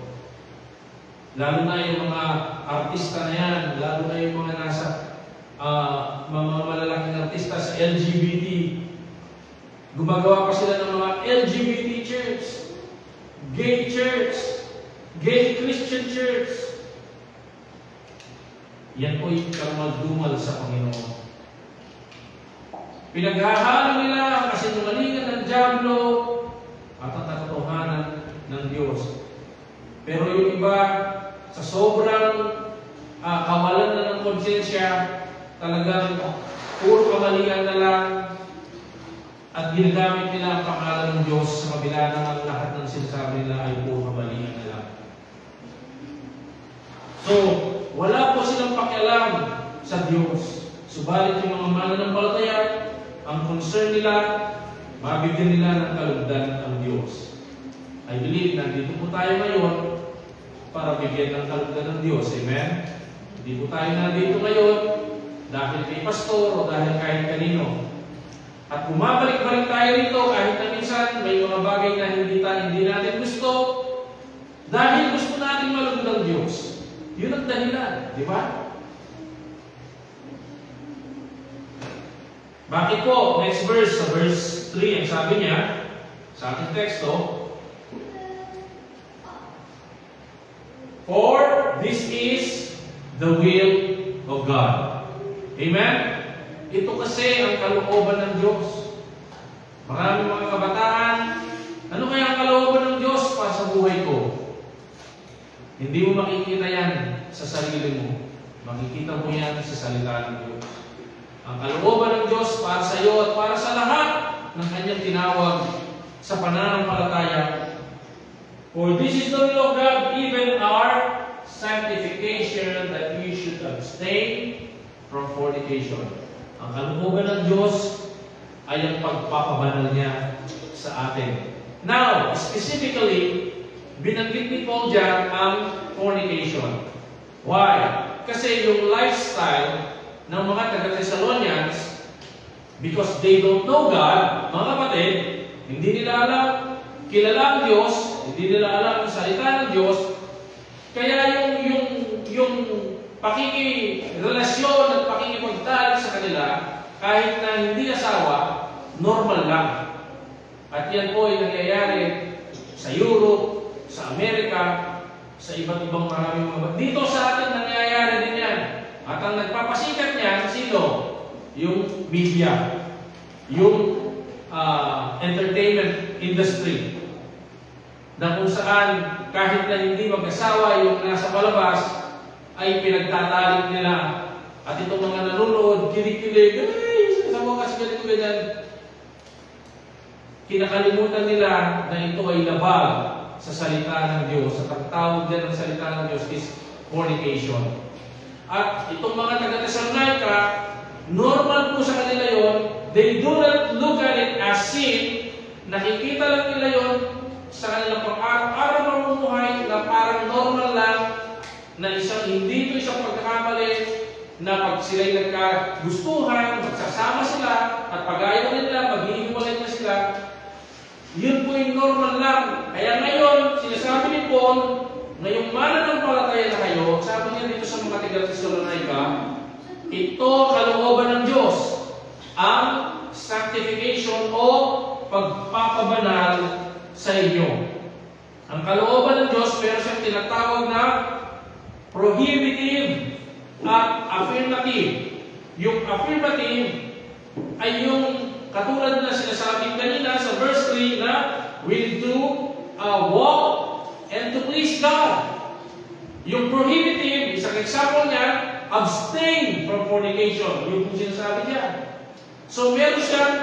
S1: Lalo na yung mga artista na yan, lalo na yung mga nasa mga malalaking artista sa LGBT. Gumagawa pa sila ng mga LGBT church, gay Christian church. Yan po'y kamaldumal sa Panginoon. Pinaghahalo nila ang kasinungalingan ng dyablo at ang katotohanan ng Diyos. Pero yung iba, sa sobrang kawalan na ng konsensya, talagang puro kamalian na lang at ginagamit nila ang pangalan ng Diyos sa kabila ng lahat ng sinasabi nila ay puro kamalian na lang. So, wala po silang pakialam sa Diyos. Subalit yung mga mananampalataya, ang concern nila, mabigyan nila ng kalugdan ang Diyos. I believe na dito po tayo ngayon para bigyan ng kalugdan ng Diyos. Amen? Hindi po tayo nandito ngayon dahil kay pastor o dahil kahit kanino. At bumabalik-balik tayo rito kahit na minsan may mga bagay na hindi natin gusto dahil gusto natin malugod ang Diyos. Yun ang dahilan, di ba? Bakit po? Next verse, sa verse 3, ang sabi niya, sa ating teksto, for this is the will of God. Amen? Ito kasi ang kalooban ng Diyos. Maraming mga kabataan, ano kaya ang kalooban ng Diyos para sa buhay ko? Hindi mo makikita yan sa sarili mo. Makikita mo yan sa salita ng Diyos. Ang kalooban ng Diyos para sa iyo at para sa lahat ng kanyang tinawag sa pananampalataya. For this is the will of God, even our sanctification, that we should abstain from fornication. Ang kalooban ng Diyos ay ang pagpapabanal niya sa atin. Now, specifically, binanggit ni Paul dyan ang fornication. Why? Kasi yung lifestyle ng mga taga-Thessalonians, because they don't know God, mga kapatid, hindi nila alam, kilala ang Diyos, hindi nila alam ang salita ng Diyos, kaya yung pakikirelasyon at pakikipagtalik sa kanila, kahit na hindi asawa, normal lang. At yan po ay nangyayari sa Europe, sa Amerika, sa iba't ibang maraming mga... Dito sa atin nangyayari din yan. At ang nagpapasikat niyan, sino? Yung media. Yung entertainment industry. Na kung saan, kahit na hindi mag-asawa, yung nasa palabas, ay pinagtatalik nila. At itong mga nanonood, kinikilig, ay, sa wakas ganito ganyan. Kinakalimutan nila na ito ay labag sa salita ng Diyos. At ang tawag dyan ng salita ng Diyos is fornication. At itong mga taga-Thessalonica, normal po sa kanila yon. They do not look at it as sin. Nakikita lang nila yon sa kanilang pang-araw-araw na bumuhay na parang normal lang na hindi ito isang pagkakamali na pag sila'y nagkagustuhan, magsasama sila at pag-ayaw nila, maghihiwalay na sila. Yun po yung normal lang. Kaya ngayon, sinasabi ni Paul, ngayong mananampalataya na kayo, sabi niya dito sa mga taga-Thessalonica, ito kalooban ng Diyos, ang sanctification o pagpapabanal sa inyo. Ang kalooban ng Diyos, pero siyang tinatawag na prohibitive at affirmative. Yung affirmative ay yung katulad na sinasabi kanina sa verse 3 na will do walk and to please God. Yung prohibitive, isang example niya, abstain from fornication. Yung po sinasabi niya. So meron siyang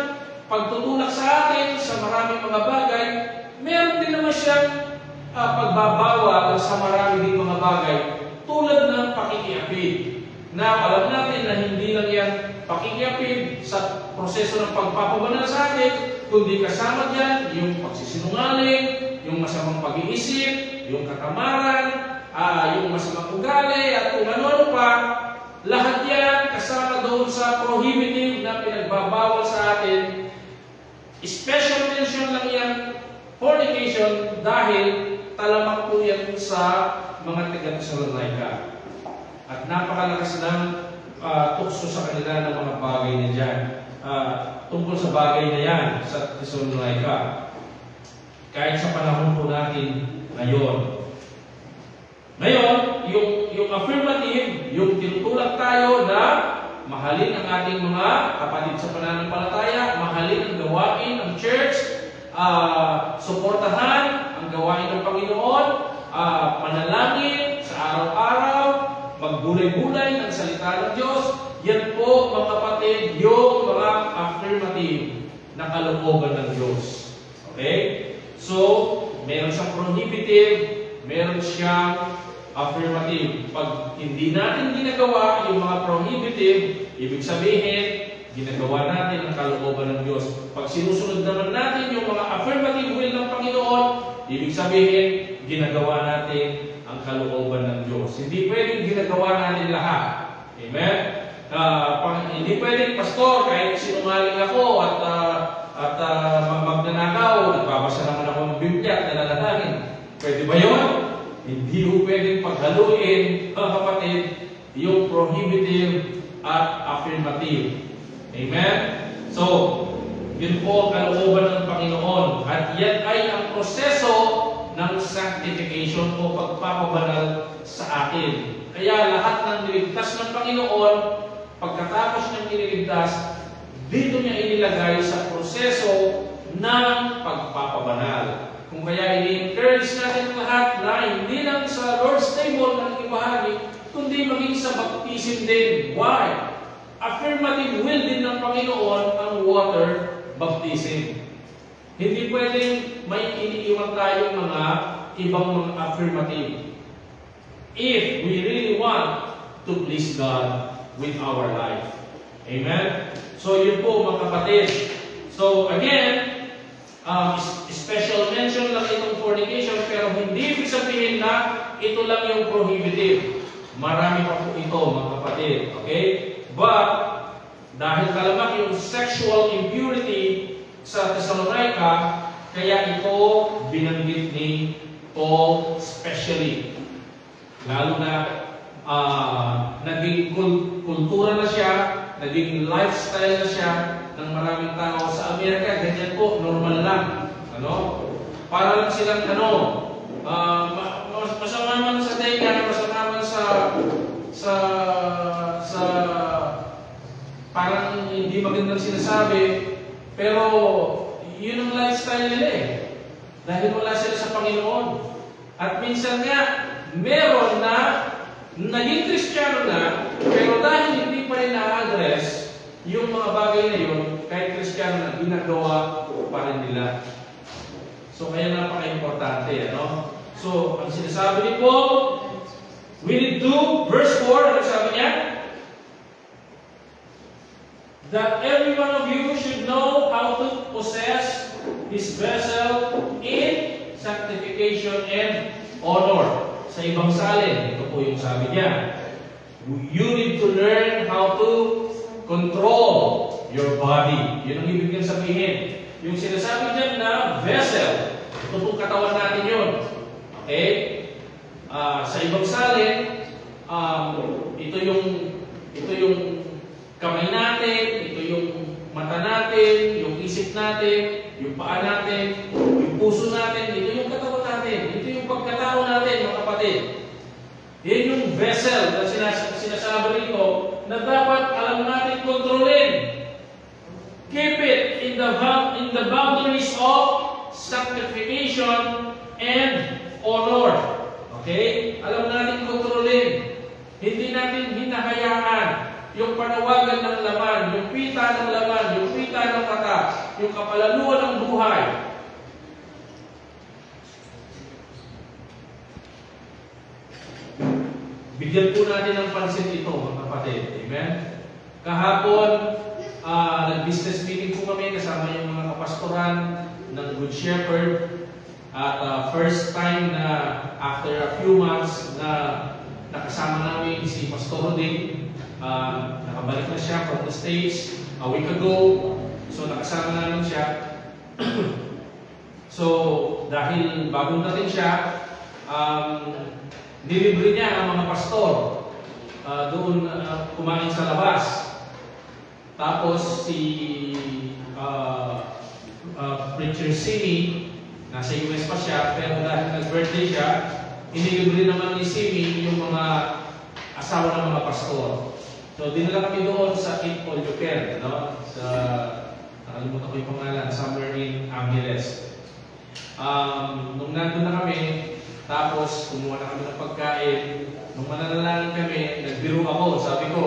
S1: pagtutulak sa atin sa maraming mga bagay, meron din naman siyang pagbabawal sa marami ding mga bagay tulad ng pakikiapid. Na alam natin na hindi lang yan pakikiapid sa proseso ng pagpapabanal sa atin, kundi kasama dyan yung pagsisinungaling, yung masamang pag-iisip, yung katamaran, yung masamang ugali, at kung ano-ano pa. Lahat yan kasama doon sa prohibitive na pinagbabawal sa atin. Special mention lang yan, fornication, dahil talamak po yan sa mga taga-Thessalonica. At napakalakas ng tukso sa kanila ng mga bagay na dyan. Tungkol sa bagay na yan sa Thessalonica. Kahit sa panahon po natin ngayon. Ngayon, yung affirmative, yung tinutulak tayo na mahalin ang ating mga kapatid sa pananampalataya, mahalin ang gawain ng church, suportahan ang gawain ng Panginoon, manalangin sa araw-araw, magbulay-bulay ng salita ng Diyos. Yan po, mga kapatid, yung mga affirmative na kalooban ng Diyos. Okay? So, meron siyang prohibitive, meron siyang affirmative. Pag hindi natin ginagawa yung mga prohibitive, ibig sabihin, ginagawa natin ang kalooban ng Diyos. Pag sinusunod naman natin yung mga affirmative will ng Panginoon, ibig sabihin, ginagawa natin ang kalooban ng Diyos. Hindi pwedeng ginagawa natin lahat. Amen? Hindi pwedeng, pastor, kahit sinungaling ako at magnanakaw, nagbabasa naman ako ng Biblia at nalalangin. Pwede ba yun? Hindi po pwedeng paghaluin, mga kapatid, yung prohibitive at affirmative. Amen? So, yun po ang kalooban ng Panginoon. At yan ay ang proseso ng sanctification o pagpapabanal sa atin. Kaya lahat ng niligtas ng Panginoon, pagkatapos niyang iniligtas, dito niya inilagay sa proseso ng pagpapabanal. Kung kaya ini-encourage natin lahat na hindi lang sa Lord's table na ibahagi, kundi maging sa baptism din. Why? Affirmative will din ng Panginoon ang water baptism. Hindi pwedeng may iniiwan tayo mga ibang mga affirmative. If we really want to please God with our life. Amen? So yun po mga kapatid. So again, special mention lang itong fornication, pero hindi ibig sabihin na ito lang yung prohibitive. Marami pa po ito mga kapatid. Okay? But, dahil talamak yung sexual impurity sa Thessalonica, kaya ito binanggit ni Paul specially. Lalo na naging kultura na siya, naging lifestyle na siya ng maraming tao sa Amerika. Ganyan po, normal lang. Ano? Para lang silang masama man sa tenga, masama man sa parang hindi magandang sinasabi, pero yun ang lifestyle nila eh. Dahil wala sila sa Panginoon. At minsan nga, meron na naging Kristiyano na, pero dahil hindi pa rin na-address yung mga bagay na yun, kahit Kristiyano na, ginagawa pa rin nila. So, kaya napaka-importante, ano? So, ang sinasabi ni Paul, we need to, verse 4, ano sabi niya? That every one of you should know how to possess his vessel in sanctification and honor. Sa ibang salin, ito po yung sabi niya. You need to learn how to control your body. Yun ang ibig niyang sabihin. Yung sinasabi niya na vessel, ito pong katawan natin yun. Okay? Sa ibang salin, ito yung kamay natin, ito yung mata natin, yung isip natin, yung paa natin, yung puso natin, ito yung katawan natin, ito yung pagkatao natin, mga kapatid. Yan yung vessel na sinasabi rito na dapat alam natin kontrolin. Keep it in the boundaries of sanctification and honor. Okay? Alam natin kontrolin. Hindi natin hinahayaan yung panawagan ng laman, yung pita ng laman, yung pita ng mata, yung kapalaluan ng buhay. Bigyan po natin ng pansin ito, mga kapatid. Amen? Kahapon, nag-business meeting po kami kasama yung mga kapastoran ng Good Shepherd. At first time na after a few months na nakasama namin si Pastor Rodin. Nakabalik na siya from the States a week ago. So nakasama namin siya. So dahil bagong dating siya, nilibre niya ang mga pastor doon kumain sa labas. Tapos si Preacher Simi, nasa US pa siya, pero dahil nag-birthday siya, inilibre naman ni Simi yung mga asawa ng mga pastor. So dinala kami doon sa Eat All You Can, no? Sa, nakalimutan ko yung pangalan, somewhere in Angeles. Nung nandun na kami, tapos kumuha na kami ng pagkain. Nung mananalangin kami, nagbiro ako, sabi ko,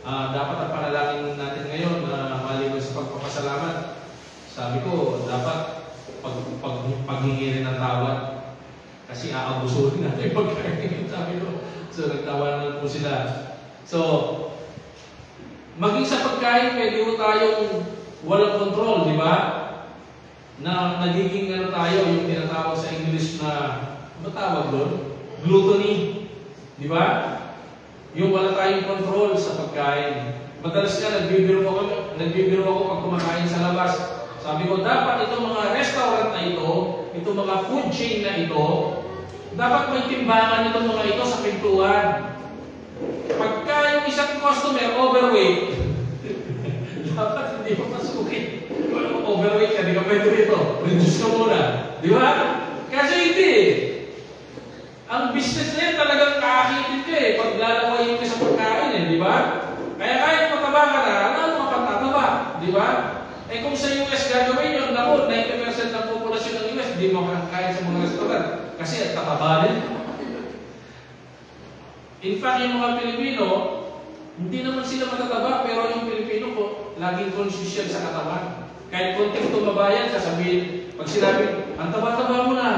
S1: dapat ang panalangin natin ngayon na maliban sa pagpapasalamat. Sabi ko, dapat paghingi rin ng tawad. Kasi aabusuhin natin yung pagkain, sabi ko. So nagtawanan po sila. So, maging sa pagkain, pwede po tayong walang control, di ba? Na nagiging tayo, yung tinatawag sa English na, ano tawag doon? Gluttony. Di ba? Yung wala tayong control sa pagkain. Madalas ka, nagbibiro ako pag kumakain sa labas. Sabi ko, dapat itong mga restaurant na ito, itong mga food chain na ito, dapat may timbangan itong mga ito sa pintuan. Pagka yung isang customer overweight, dapat hindi mo masukin. Kung overweight ka, di ka pwede rito. Reduce ka muna. Di ba? Kasi hindi. Ang business na yun talagang kaakitin ka eh. Pag lalawayin ka sa pagkain eh. Di ba? Kaya kahit mataba ka na, ano mapatataba? Di ba? Eh kung sa US gagawin yun, naku, 90% ng populasyon ng US, di mo kakain sa mga restaurant. Kasi at tataba rin. In fact, yung mga Pilipino, hindi naman sila matataba, pero yung Pilipino po, laging conscious yan sa katawan. Kahit konting tumaba yan, sasabihin, pag sinabi, ang taba-taba mo na,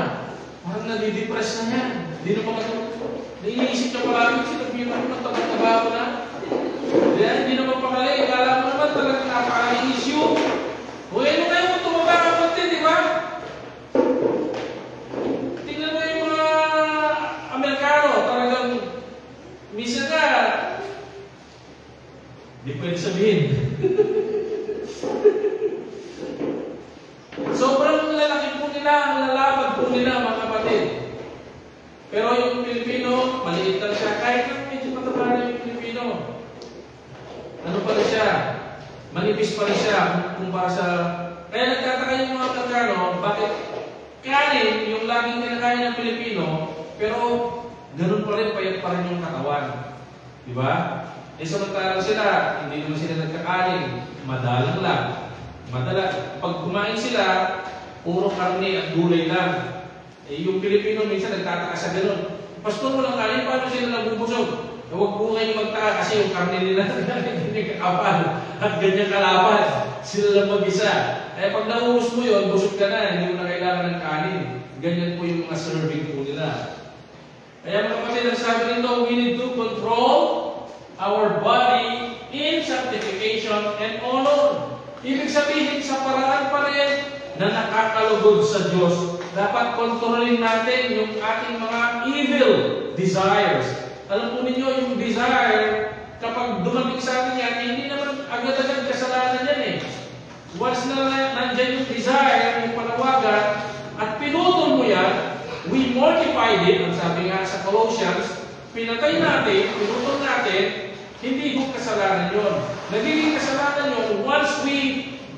S1: parang nadidepress na yan. Hindi na makataba. Naiisip na palagi, sinabihin mo na, taba-taba mo na. Hindi naman pakali, kala mo naman talagang napaka-issue. Kung ano kayo kung tumaba ka konti, di ba? Tingnan mo yung mga Amerikano, talagang minsan ka, di pwede sabihin. Sobrang lalaki po nila, ang lalabag po nila, mga kapatid. Pero yung Pilipino, maliit lang siya. Kahit na medyo mataba na yung Pilipino. Ano pa rin siya? Manipis pa rin siya kumpara sa... Kaya nagtataka yung mga Amerikano, bakit kanin, yung laging kinakain ng Pilipino, pero ganun pa rin, payat pa rin yung katawan. Di ba? Eh samantalang sila, hindi naman sila nagkakanin, madalang lang. Pag kumain sila, puro karne at gulay lang. Eh yung Pilipino minsan nagtataka sa ganun. Pastor, walang kanin, paano sila nabubusog? Eh, huwag po kayo magtaka kasi yung karne nila hindi kakapal at ganyan kalaban. Sila lang mag-isa. Eh pag nauubos mo yun, busog ka na, hindi mo na kailangan ng kanin. Ganyan po yung mga serving po nila. Kaya mga kapatid, ang sabi nito, we need to control our body in sanctification and honor. Ibig sabihin, sa paraan pa rin na nakakalugod sa Diyos, dapat kontrolin natin yung ating mga evil desires. Alam po ninyo, yung desire, kapag dumating sa atin yan, hindi naman agad-agad kasalanan yan eh. Once na nandyan yung desire, yung panawagan, at pinutol mo yan, we mortified it, ang sabi nga sa Colossians, pinatay natin, pinutol natin, hindi mo kasalanan yun. Nagiging kasalanan yun once we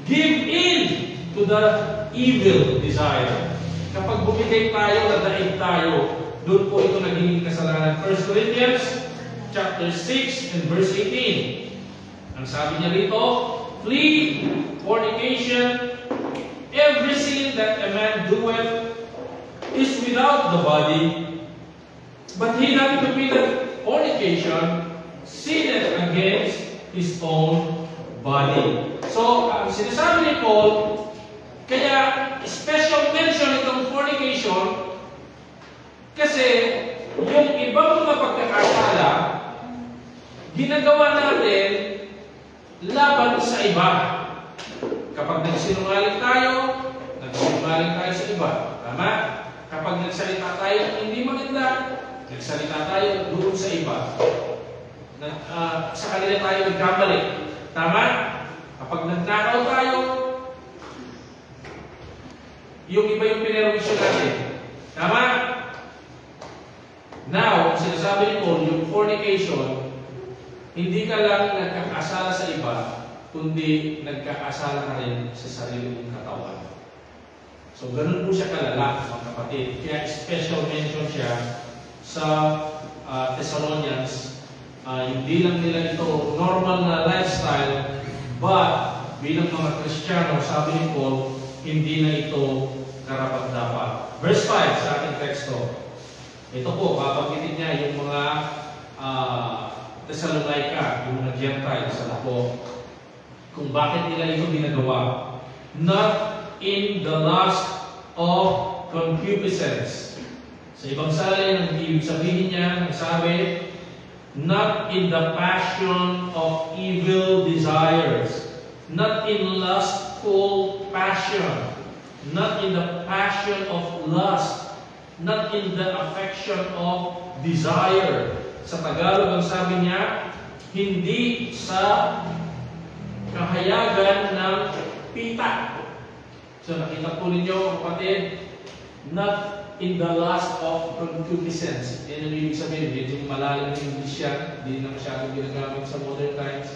S1: give in to the evil desire. Kapag bumigay tayo, nadaig tayo, doon po ito nagiging kasalanan. 1 Corinthians chapter 6 and verse 18. Ang sabi niya rito, flee fornication, every sin that a man doeth is without the body, but he that committeth fornication sinned against his own body. So, ang sinasabi ni Paul, kaya special mention itong fornication kasi yung ibang mga pagkakasala ginagawa natin laban sa iba. Kapag nagsinungaling tayo sa iba. Tama? Kapag nagsalita tayo hindi maganda, nagsalita tayo doon sa iba. Sa kanila tayo nagkamali. Tama? Kapag nagnakaw tayo, yung iba yung pinerwisyo natin. Tama? Now, ang sinasabi ni Paul, yung fornication, hindi ka lang nagkakasala sa iba, kundi nagkakasala ka rin sa sarili mong katawan. So, ganun po siya kalala, mga kapatid. Kaya special mention siya sa Thessalonians. Hindi lang nila ito normal na lifestyle, but bilang mga Kristiyano, sabi ni Paul, hindi na ito karapat-dapat. Verse 5 sa ating teksto. Ito po, babanggitin niya yung mga Thessalonica, yung mga Gentiles, ano po, kung bakit nila ito ginagawa. Not in the lust of concupiscence. Sa ibang salin, ang ibig sabihin niya, nagsabi, not in the passion of evil desires, not in lustful passion, not in the passion of lust, not in the affection of desire. Sa Tagalog, ang sabi niya, hindi sa kahayagan ng pita. So nakita po ninyo, kapatid, not in the lust of concupiscence. Yan ang ibig sabihin, medyo malalim ng English yan, hindi na masyadong ginagamit sa modern times.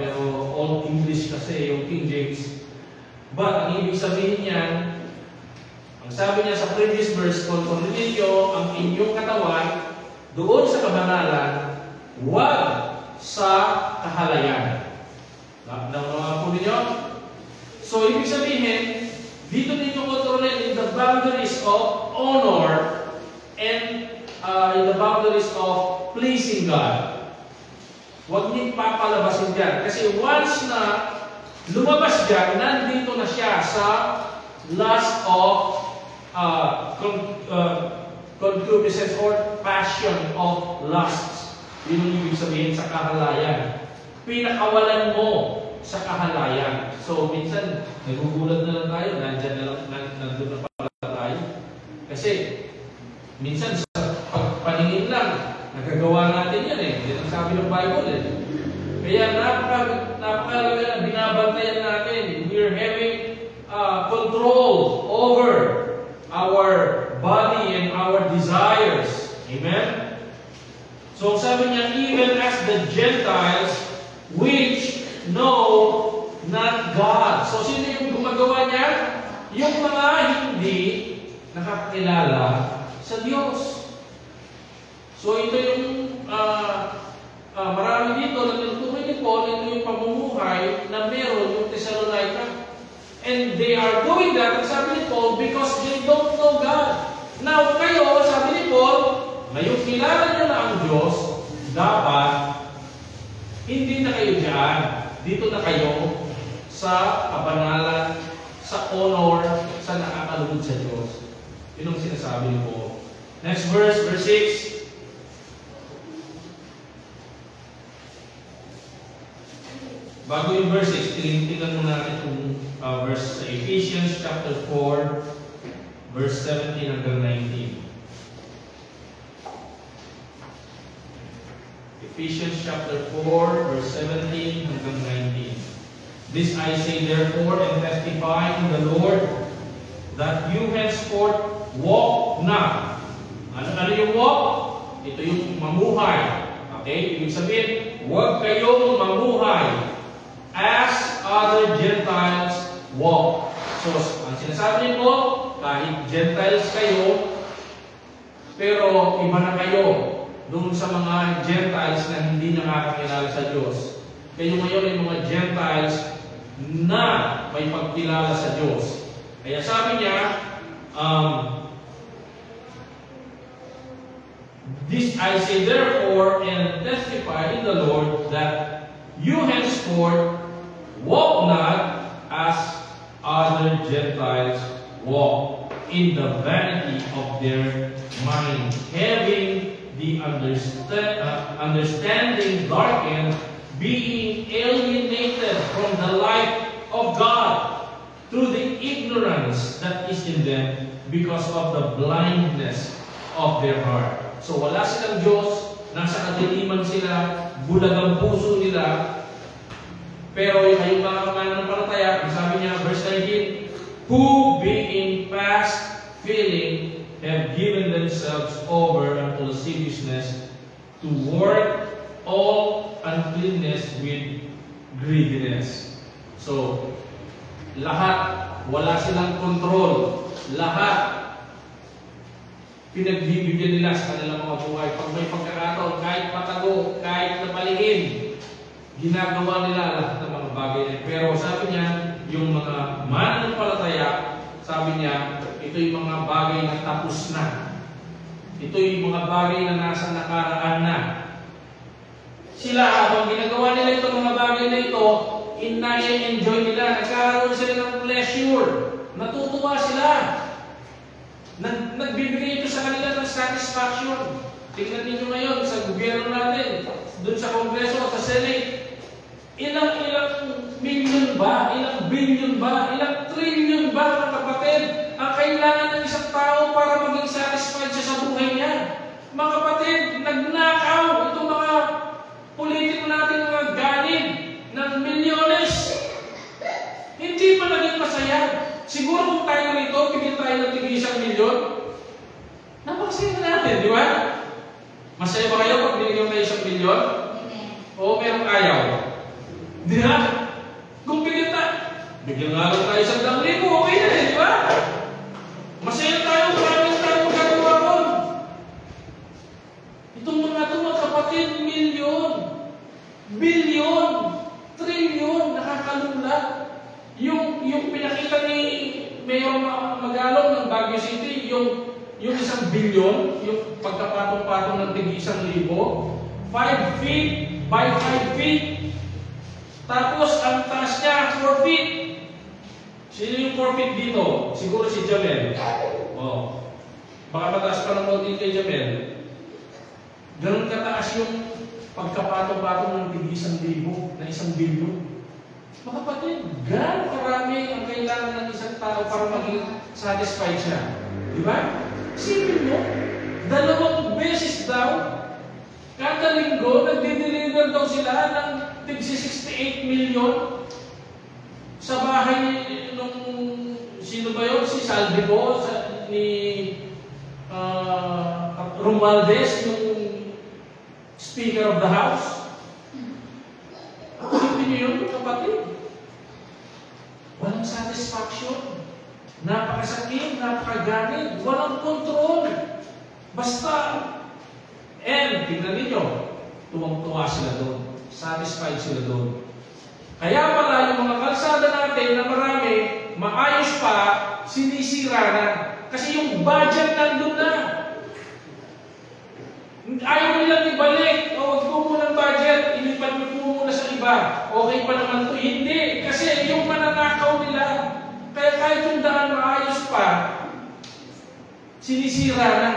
S1: Pero Old English kasi, yung King James. But ang ibig sabihin niyan, ang sabi niya sa previous verse, kontrolin ninyo ang inyong katawan doon sa kabanalan, huwag sa kahalayan. Nakuha po ninyo? So, ibig sabihin, dito ninyo kontrolin in the boundaries of honor and in the boundaries of pleasing God. Huwag niyo papalabasin dyan. Kasi once na lumabas dyan, nandito na siya sa lust of concupiscence or passion of lust. Yun ang ibig sabihin sa kahalayan. Pinakawalan mo sa kahalayan. So, minsan, nagugulat na lang tayo, nandyan na lang, nandun na pala tayo. Kasi, minsan, sa pagpaningin lang, nagagawa natin yan eh. Yan ang sabi ng Bible eh. Kaya napakalaga na binabantayan natin. We're having control over our body and our desires. Amen? So sabi niya, even as the Gentiles which know not God. So sino yung gumagawa niya? Yung mga hindi nakakilala sa Diyos. So ito yung marami dito na tinutukoy ni Paul, ito yung pamumuhay na meron yung Thessalonica. And they are doing that, sabi ni Paul, because they don't know God. Now, kayo, sabi ni Paul, ngayon kilala nyo na ang Diyos, dapat hindi na kayo dyan. Dito na kayo sa kabanalan, sa honor, sa nakakalugod sa Diyos. Yun ang sinasabi ni Paul. Next verse, verse 6. Bago yung verse 6, tingnan mo natin itong verse sa Ephesians chapter 4, verse 17 hanggang 19. Ephesians chapter 4, verse 17 hanggang 19. This I say therefore and testify in the Lord that you henceforth walk not. Ano yung walk? Ito yung mamuhay. Okay? Ibig sabihin, huwag kayong mamuhay as other Gentiles walk. So, ang sinasabi ko, kahit Gentiles kayo, pero iba na kayo doon sa mga Gentiles na hindi nakakakilala sa Diyos. Kayo ngayon ay mga Gentiles na may pagkilala sa Diyos. Kaya sabi niya, This I say therefore and testify in the Lord that you henceforth walk not as other Gentiles walk, in the vanity of their mind, having the understanding darkened, being alienated from the life of God through the ignorance that is in them because of the blindness of their heart. So wala silang Diyos, nasa kadiliman sila, bulag ang puso nila. Pero yung mga mananampalataya, sabi niya, verse 19, who being past feeling have given themselves over unto lasciviousness to work all uncleanness with greediness. So, lahat, wala silang control. Lahat, pinagbibigyan nila sa kanilang mga buhay. Pag may pagkakataon, kahit patago, kahit napalingin, ginagawa nila lahat ng mga bagay. Pero sabi niya, yung mga mananampalataya, sabi niya, ito yung mga bagay na tapos na. Ito yung mga bagay na nasa nakaraan na. Sila, habang ginagawa nila itong mga bagay na ito, enjoy nila, nagkaroon sila ng pleasure, natutuwa sila. Nagbibigay ito sa kanila ng satisfaction. Tingnan ninyo ngayon sa gobyerno natin, doon sa Kongreso at sa Senate, ilang million ba, ilang billion ba, ilang trillion ba, mga kapatid, ang kailangan ng isang tao para maging satisfied siya sa buhay niya. Mga kapatid, nagnakaw itong mga politiko natin, mga galing ng milyones. Hindi pa naging masaya. Siguro kung tayo rito, bigyan tayo ng tigil 1 milyon, napakasaya natin, di ba? Masaya ba kayo pag binigyan tayo 1 milyon? O merong ayaw? Di ba? Kung bigyan nga lang tayo 100,000, okay na eh, di ba? Masaya tayo, maraming tayo magagawa ko. Itong mga kapatid, milyon, bilyon, trilyon, nakakalula. Yung pinakita ni Mayor Magalong ng Baguio City, yung 1 bilyon, yung pagkapatong-patong ng tig 1,000, 5 feet by 5 feet. Tapos, ang taas niya, 4 feet. Sino yung 4 feet dito? Siguro si Jamel. Oh. Baka mataas pa ng konti kay Jamel. Ganun kataas yung pagkapatong-patong ng tig 1,000 na 1 bilyon. Mga kapatid, gano'ng karami ang kailangan ng isang tao para maging satisfied siya. Di ba? Isipin mo, 2 beses daw, kada linggo, nagde-deliver daw sila ng tig 68 million sa bahay nung, sino ba yun? Si Saldico, ni Romualdez, yung Speaker of the House. Isipin niyo yun, kapatid. Walang satisfaction. Napakasakit, napakaganit, walang control. Basta, tingnan ninyo, tuwang-tuwa sila doon. Satisfied sila doon. Kaya pala yung mga kalsada natin na marami, maayos pa, sinisira na. Kasi yung budget nandun na. Ayaw nilang ibalik. O, wag po muna ng budget. Ilipat mo po muna sa iba. Okay pa naman ito. Hindi. Kasi yung mananakaw nila, kaya kahit yung daan maayos pa, sinisira na.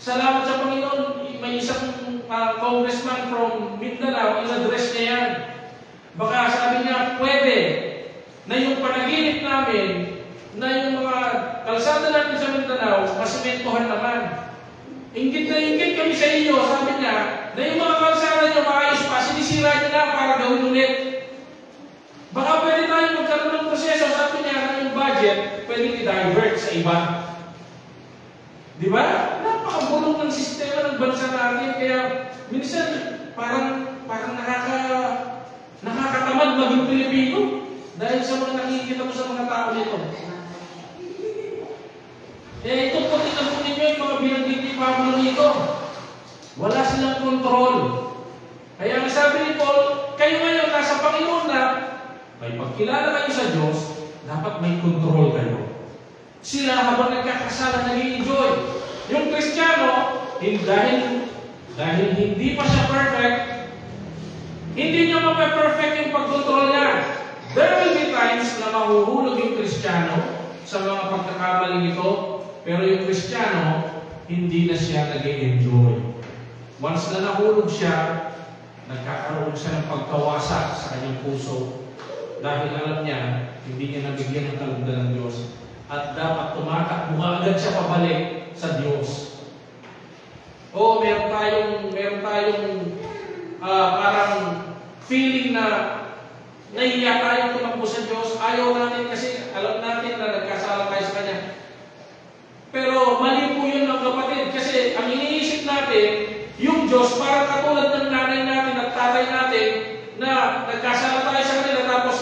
S1: Salamat sa Panginoon. May isang congressman from Mindanao, in-address niya yan. Baka sabi niya, pwede na yung panaginip namin, na yung mga kalsada natin sa Mindanao, masimentohan naman. Inggit na inggit kami sa inyo, sabi niya, na yung mga kalsada niyo maayos pa, sinisira niyo na para gawin ulit. Baka pwede tayo magkaroon ng proseso, sabi niya, na yung budget, pwede i-divert sa iba. Di ba? Napakabulong ng sistema ng bansa natin, kaya minsan parang nakakatamad maging Pilipino dahil sa mga nakikita ko sa mga tao nito. Ito po, tingnan po ninyo yung mga binanggit ni Pablo nito. Wala silang kontrol. Kaya ang sabi ni Paul, kayo ngayon nasa Panginoon na, may pagkilala kayo sa Diyos, dapat may kontrol kayo. Sila habang nagkakasala, nag-i-enjoy. Yung Kristiyano, dahil hindi pa siya perfect, hindi niya mape-perfect yung pagkontrol niya. There will be times na mahuhulog yung Kristiyano sa mga pagkakamaling ito, pero yung Kristiyano, hindi na siya nag-enjoy. Once na nahulog siya, nagkakaroon siya ng pagkawasak sa kanyang puso dahil alam niya, hindi niya nabigyan ng kalugdan ng Diyos. At dapat tumatakbo agad siya pabalik sa Diyos. O meron tayong parang feeling na nahiya tayong tumakbo sa Diyos. Ayaw natin kasi alam natin na nagkasala tayo sa Kanya. Pero mali po yun mga kapatid. Kasi ang iniisip natin, yung Diyos parang katulad ng nanay natin at tatay natin na nagkasala tayo sa kanila tapos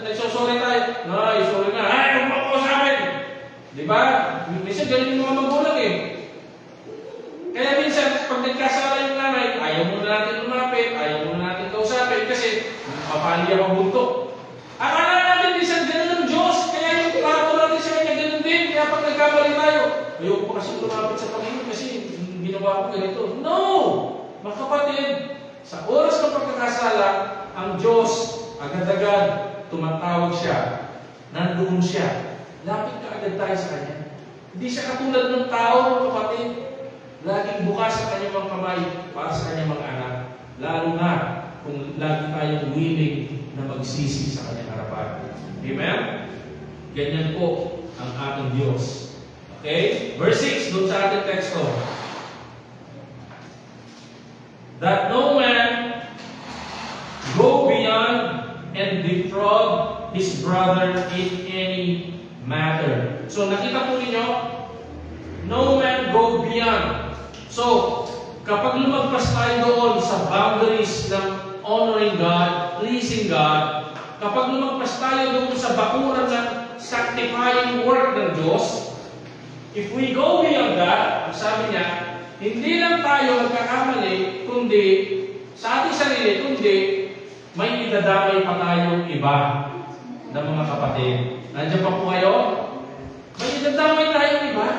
S1: nagsosorry tayo. Ay, sorry na. Ay, huwag mo ako sa akin. Diba? Minsan ganun yung mga magulang eh. Kaya minsan, pag nagkasala yung nanay, ayaw muna natin lumapit, ayaw muna natin kausapin kasi mapali ang bunto. Akala natin minsan ganun ng Diyos, kaya yung trato natin sa Kanya ganun din, kaya pag nagkamali tayo, ayoko pa kasi lumapit sa Panginoon kasi ginawa ko ganito. No! Mga kapatid, sa oras ng pagkakasala, ang Diyos, agad-agad, tumatawag siya, nandoon siya, lapit ka agad tayo sa Kanya. Hindi siya katulad ng tao, mga kapatid. Laging bukas ang kanyang mga kamay para sa kanyang mga anak. Lalo na kung lagi tayong willing na magsisi sa kanyang harapan. Amen? Ganyan po ang ating Diyos. Okay? Verse 6, doon sa ating teksto. That no man go beyond and defraud his brother in any matter. So nakita po ninyo, no man go beyond. So, kapag lumagpas tayo doon sa boundaries ng honoring God, pleasing God, kapag lumagpas tayo doon sa bakuran ng sanctifying work ng Diyos, if we go beyond that, sabi niya, hindi lang tayo magkakamali, kundi sa ating sarili, kundi may idadamay pa tayong iba ng mga kapatid. Nandiyan pa po kayo? May idadamay tayong iba.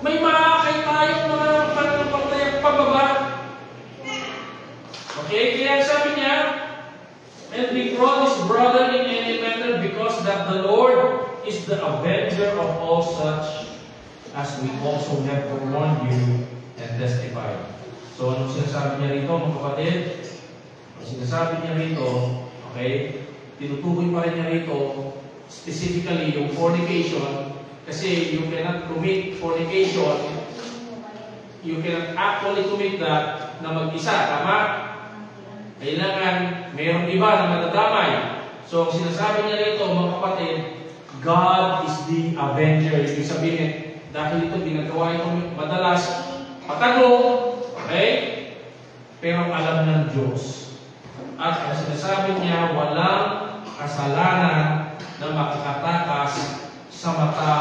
S1: May maakay tayong mga pananampalatayang pababa. Okay? Kaya sabi niya, and defraud his brother in any manner because that the Lord is the avenger of all such, as we also have warned you and testified. So, anong sinasabi niya rito, mga kapatid? Ang sinasabi niya rito, okay, tinutukoy pa rin niya rito, specifically yung fornication, kasi you cannot commit fornication, you cannot actually commit that na mag-isa, tama? Kailangan mayroong iba na madadamay. So, sinasabi niya rito, mga kapatid, God is the avenger. Ibig sabihin, dahil ito ginagawa ito madalas patago, okay? Pero alam ng Diyos. At ang sinasabi niya, walang kasalanan na makakatakas sa mata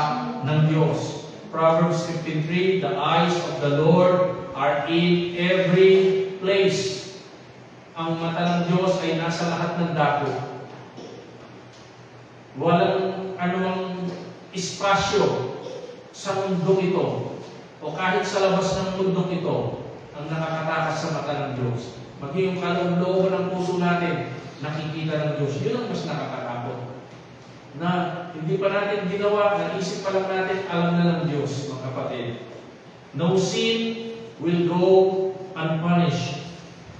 S1: ng Diyos. Proverbs 15:3, the eyes of the Lord are in every place. Ang mata ng Diyos ay nasa lahat ng dako. Walang anumang espasyo sa mundong ito o kahit sa labas ng mundong ito ang nakakatakas sa mata ng Diyos. Maging yung kalooban ng puso natin, nakikita ng Diyos. Yun ang mas nakakatakot. Na hindi pa natin ginawa, naisip pa lang natin, alam na ng Diyos, mga kapatid. No sin will go unpunished.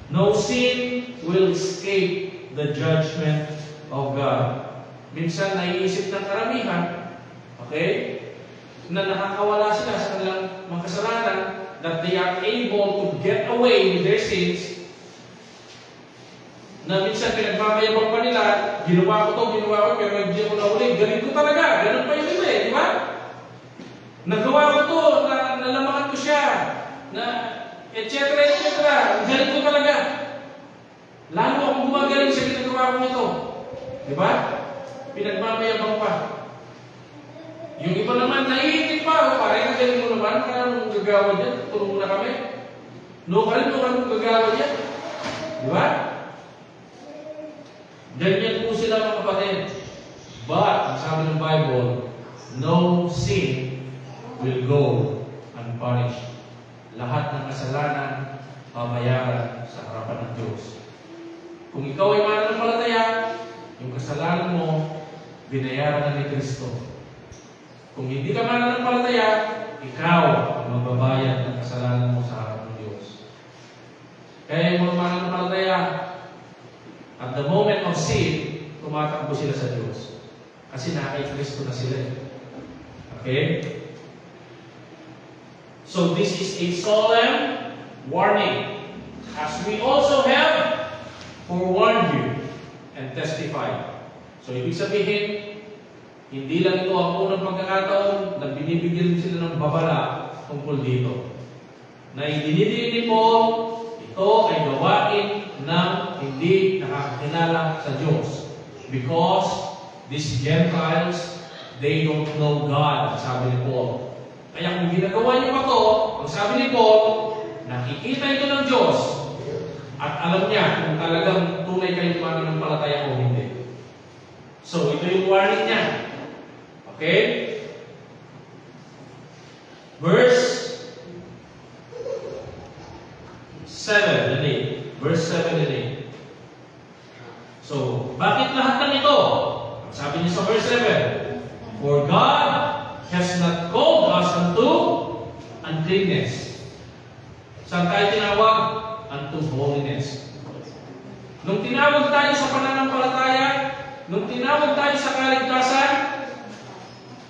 S1: No sin will escape the judgment of God. Minsan naiisip ng karamihan, okay, na nakakawala sila sa kanilang mga kasalanan, that they are able to get away with their sins, na minsan pinagmamayabang pa nila, ginawa ko, pero hindi ako nahuli. Galing ko talaga. Ganun pa yung iba eh, di ba? Nagawa ko to, nalamangan ko siya, na etc. Galing ko talaga. Lalo akong gumagaling sa ginagawa ko ito. Di ba? Pinagmamayabang pa. Yung iba naman, naiinit pa. Parang galing mo naman, kaya nung gagawa niya, tulong na kami. No ka rin nung gagawa niya. Di ba? Ganyan po sila mga kapatid. But, ang sabi ng Bible, no sin will go unpunished. Lahat ng kasalanan babayaran sa harapan ng Diyos. Kung ikaw ay mananampalataya, yung kasalanan mo, binayaran na ni Kristo. Kung hindi ka mananampalataya, ikaw ang magbabayad ng kasalanan mo sa harapan ng Diyos. Kaya yung mga mananampalataya, at the moment of sin, tumatakbo sila sa Diyos. Kasi kay Kristo na sila. Okay? So this is a solemn warning. As we also have forewarned you and testified. So ibig sabihin, hindi lang ito ang unang pagkakataon na binibigyan sila ng babala tungkol dito. Na idinidiin ni Paul, ito ay gawain ng hindi nakakakilala sa Diyos. Because these Gentiles, they don't know God, sabi ni Paul. Kaya kung ginagawa niyo pa ito, ang sabi ni Paul, nakikita ito ng Diyos at alam niya kung talagang tunay kayong mananampalataya o hindi. So, ito yung warning niya. Okay? Verse 7 and 8. Verse 7 and 8. So, bakit lahat ng ito? Sabi niya sa verse 7, For God has not called us unto uncleanness. Saan tayo tinawag? Unto holiness. Nung tinawag tayo sa pananampalataya, nung tinawag tayo sa kaligtasan,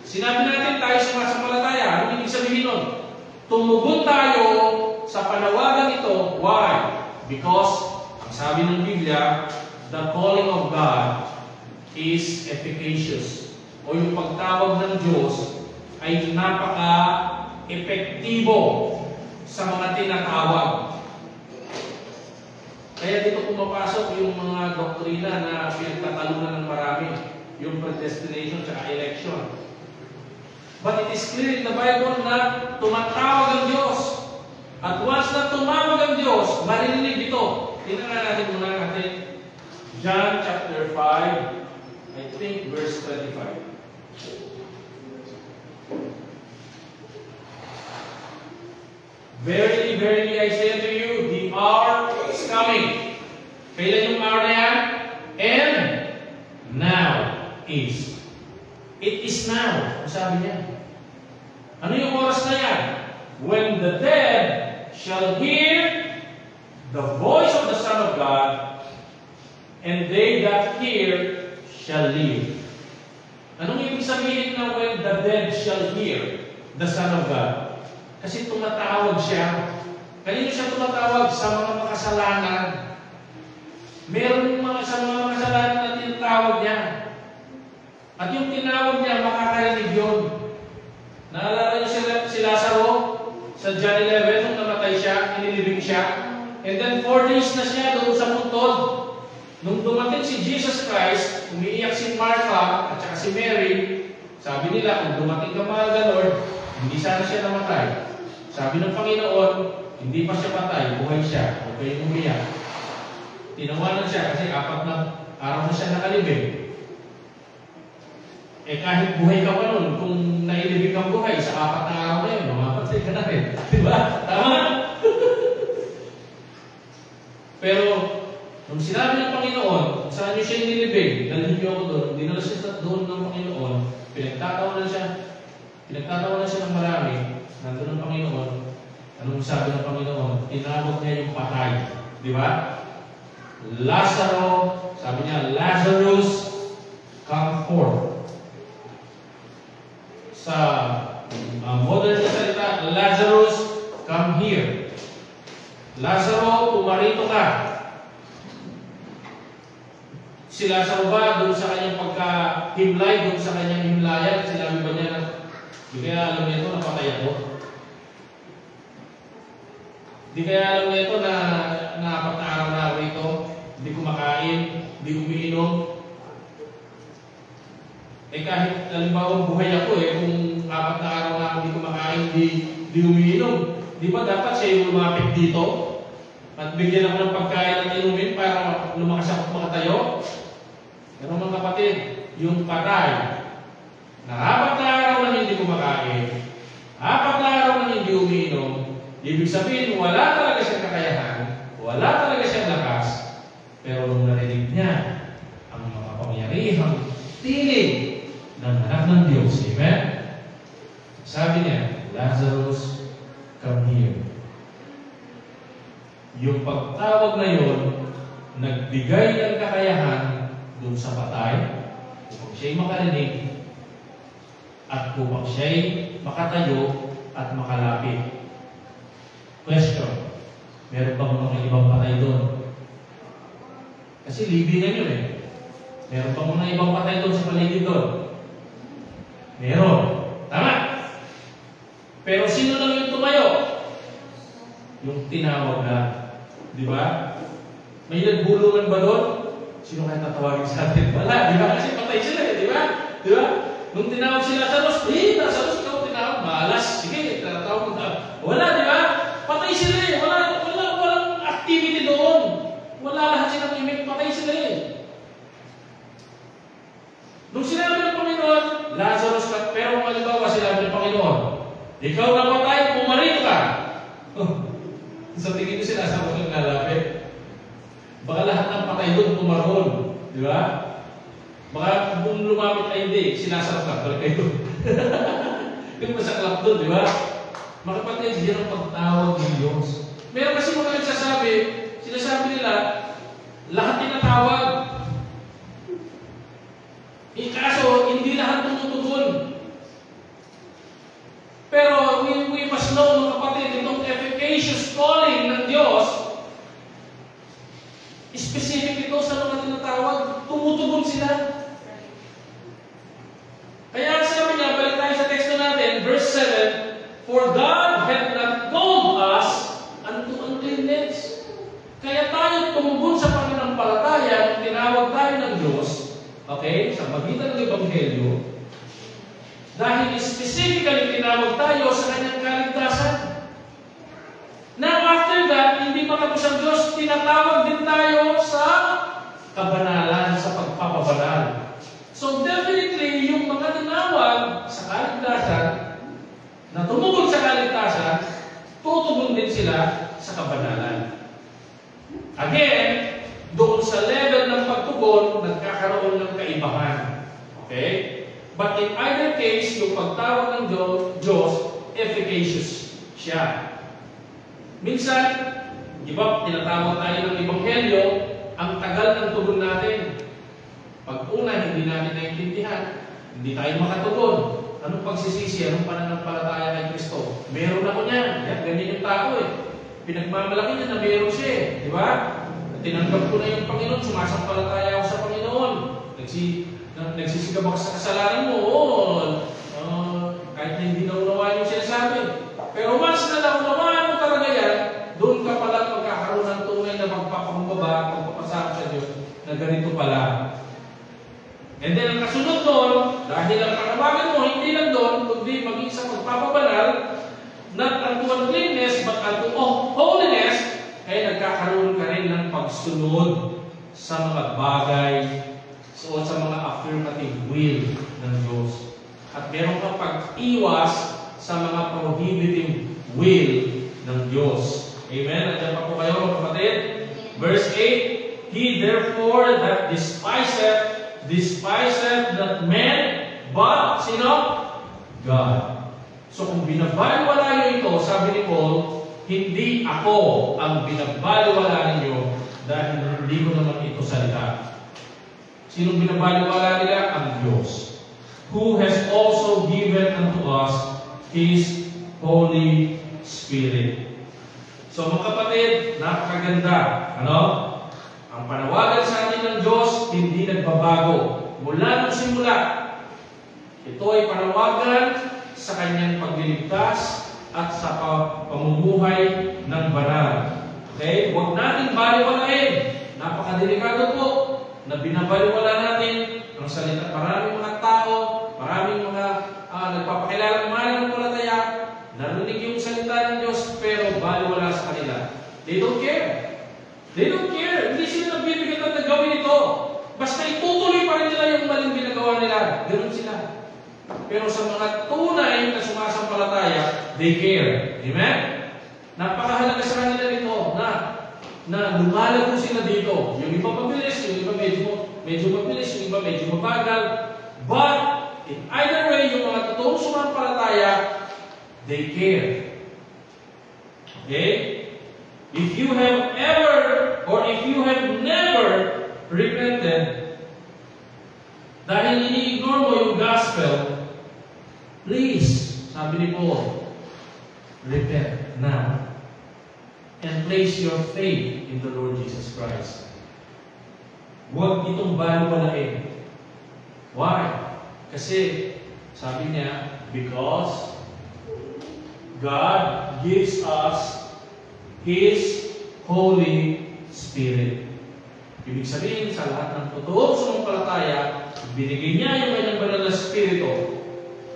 S1: sinabi natin tayo sa masampalataya. Ano ibig sabihin nun? Tumugon tayo sa panawagan ito. Why? Because, ang sabi ng Biblia, the calling of God is efficacious. O yung pagtawag ng Diyos ay napaka-epektibo sa mga tinatawag. Kaya dito pumapasok yung mga doktrina na pinagtatalunan ng marami, yung predestination at election. But it is clear in the Bible na tumatawag ang Diyos. At once na tumawag ang Diyos, marinig ito. Tingnan natin muna natin. John chapter 5, I think verse 25. Verily, verily, I say unto you, the hour is coming. Kailan yung hour na yan? And now is. It is now. Ang sabi niya. Ano yung oras na yan? When the dead shall hear the voice of the Son of God, and they that hear shall live. Anong ibig sabihin na when the dead shall hear the Son of God? Kasi tumatawag siya. Kanino siya tumatawag? Sa mga makasalanan. Meron sa mga makasalanan na tinatawag niya. At yung tinawag niya, makakarinig yun. Naalala niyo si Lazaro? Sa John 11, nung namatay siya, inilibing siya. And then 4 days na siya doon sa puntod. Nung dumating si Jesus Christ, umiiyak si Martha at saka si Mary, sabi nila, kung dumating ka mahal na Lord, hindi sana siya namatay. Sabi ng Panginoon, hindi pa siya patay, buhay siya, huwag kayong umiyak. Tinawanan siya kasi 4 na araw na siya nakalibing. Eh kahit buhay ka pa nun, kung nailibing kang buhay sa 4 na araw na yun, mamamatay ka na rin. Diba? Tama? Pero, nung sinabi ng Panginoon, saan niyo siya inilibing? Dalhin niyo ako doon. Dinala siya doon ng Panginoon. Pinagtatawanan siya ng marami. Nandun ng Panginoon. Anong sabi ng Panginoon? Tinawag niya yung patay. Di ba? Lazaro, sabi niya, Lazarus, come forth. Sa modern na salita, Lazarus, come here. Lazaro, pumarito ka. Si Lazaro ba, doon sa kanyang pagka-himlay, doon sa kanyang himlayan, sinabi ba niya na, di kaya alam niya ito, napatay ako? Di kaya alam niya ito na 4 na araw na ako ito, hindi kumakain, hindi umiinom. Eh kahit halimbawa buhay ako kung 4 na araw na ako hindi kumakain, hindi umiinom. Di ba dapat siya yung lumapit dito? At bigyan ako ng pagkain at inumin para lumakas ako makatayo? Pero mga kapatid, yung patay, na 4 na araw na hindi kumakain, 4 na araw nang hindi umiinom, ibig sabihin, wala talaga siyang kakayahan, wala talaga siyang lakas, pero nung narinig niya ang makapangyarihang tinig ng anak ng Diyos, amen? Sabi niya, Lazarus, come here. Yung pagtawag na yun, nagbigay ng kakayahan dun sa patay, upang siya'y makarinig, at upang siya'y makatayo at makalapit. Question, meron bang mga ibang patay doon? Kasi libingan yun eh. Meron bang mga ibang patay doon sa paligid doon? Meron. Tama? Pero sino lang yung tumayo? Yung tinawag na. Di ba? May nagbulungan ba doon? Sino kaya tatawagin sa atin? Wala, di ba? Kasi patay sila eh, di ba? Di ba? Nung tinawag si Lazarus, Lazarus, ikaw tinawag, malas. Sige, tatawag mo na. Wala, di ba? Patay sila eh. Walang activity doon. Wala lahat silang imig, patay sila eh. Nung sinabi ng Panginoon, Lazarus, pero kung halimbawa sinabi ng Panginoon, ikaw na patay, pumarito ka. Sa tingin ko si Lazarus yung lalapit. Baka lahat ng patay doon pumaroon. Di ba? Baka kung lumapit ay hindi, si Lazarus ka, balik kayo doon. Yung masaklap doon, di ba? Mga kapatid, yan ang pagtawag ng Diyos. Meron kasi mga nagsasabi, sinasabi nila, lahat tinatawag. Kaso, hindi lahat tumutugon. Pero we must know, mga kapatid, itong efficacious calling ng Diyos, specific ito sa mga tinatawag, tumutugon sila. Kaya sabi niya, balik tayo sa teksto natin, verse 7, For God had not called us unto uncleanness. Kaya tayo tumugon sa pananampalataya nung tinawag tayo ng Diyos, okay, sa magitan ng Ebanghelyo, dahil specifically tinawag tayo sa kanyang kaligtasan. Now after that, hindi pa tapos ang Diyos, tinatawag din tayo sa kabanalan, sa pagpapabanal. So definitely, yung mga tinawag sa kaligtasan, na tumugon sa kaligtasan, tutugon din sila sa kabanalan. Again, doon sa level ng pagtugon, nagkakaroon ng kaibahan. Okay? But in either case, yung pagtawag ng Diyos, efficacious siya. Minsan, di ba, tinatawag tayo ng Ebanghelyo, ang tagal ng tugon natin. Pag una, hindi natin naiintindihan, hindi tayo makatugon. Anong pagsisisi, anong pananampalataya kay Kristo? Meron ako niyan. Yan, ganyan yung tao eh. Pinagmamalaki niya na meron siya eh. Di ba? Tinanggap ko na yung Panginoon, sumasampalataya ako sa Panginoon. Nagsisigab ako sa kasalanan mo, kahit hindi naunawaan yung sinasabi. Pero once na naunawaan mo talaga yan, doon ka pala magkakaroon ng tunay na magpapakumbaba, magpapasama sa Diyos, na ganito pala. And then ang kasunod doon, dahil ang panawagan mo, hindi lang doon, kundi maging sa pagpapabanal, not unto uncleanness, but unto holiness, kaya nagkakaroon ka rin ng pagsunod sa mga bagay, o sa mga affirmative will ng Diyos. At meron kang pag-iwas sa mga prohibitive will ng Diyos. Amen? Nandiyan pa po kayo, mga kapatid? Verse 8, He therefore that despiseth not man, but, sino? God. So kung binabaliwala nyo ito, sabi ni Paul, hindi ako ang binabaliwala ninyo dahil hindi ko naman ito salita. Sinong binabaliwala nila? Ang Diyos, who has also given unto us His Holy Spirit. So mga kapatid, napakaganda. Ano? Ang panawagan sa atin ng Diyos, hindi nagbabago. Mula ng simula, ito ay panawagan sa kanyang pagliligtas at sa pamumuhay ng banal. Okay? Huwag natin baliwalain. Napakadelikado po na binabaliwala natin ang salita. Maraming mga tao, maraming mga nagpapakilala ng mananampalataya, narinig yung salita ng Diyos, pero baliwala sa kanila. They don't care. They don't care. Hindi sila nagbibigay na gawin ito. Basta itutuloy pa rin nila yung maling ginagawa nila. Ganun sila. Pero sa mga tunay na sumasampalataya, they care. Amen? Napakahalaga sa kanila nito na lumalago sila dito. Yung iba mabilis, yung iba medyo mabilis, yung iba medyo mabagal. But, in either way, yung mga totoong sumasampalataya, they care. Okay? If you have ever, or if you have never repented, dahil ini-ignore mo yung gospel, please, sabi ni Paul, repent now. And place your faith in the Lord Jesus Christ. Huwag itong baliwalain. Why? Kasi, sabi niya, because God gives us His Holy Spirit. Ibig sabihin, sa lahat ng totoong sumampalataya, binigay niya yung kanyang banal na Espiritu.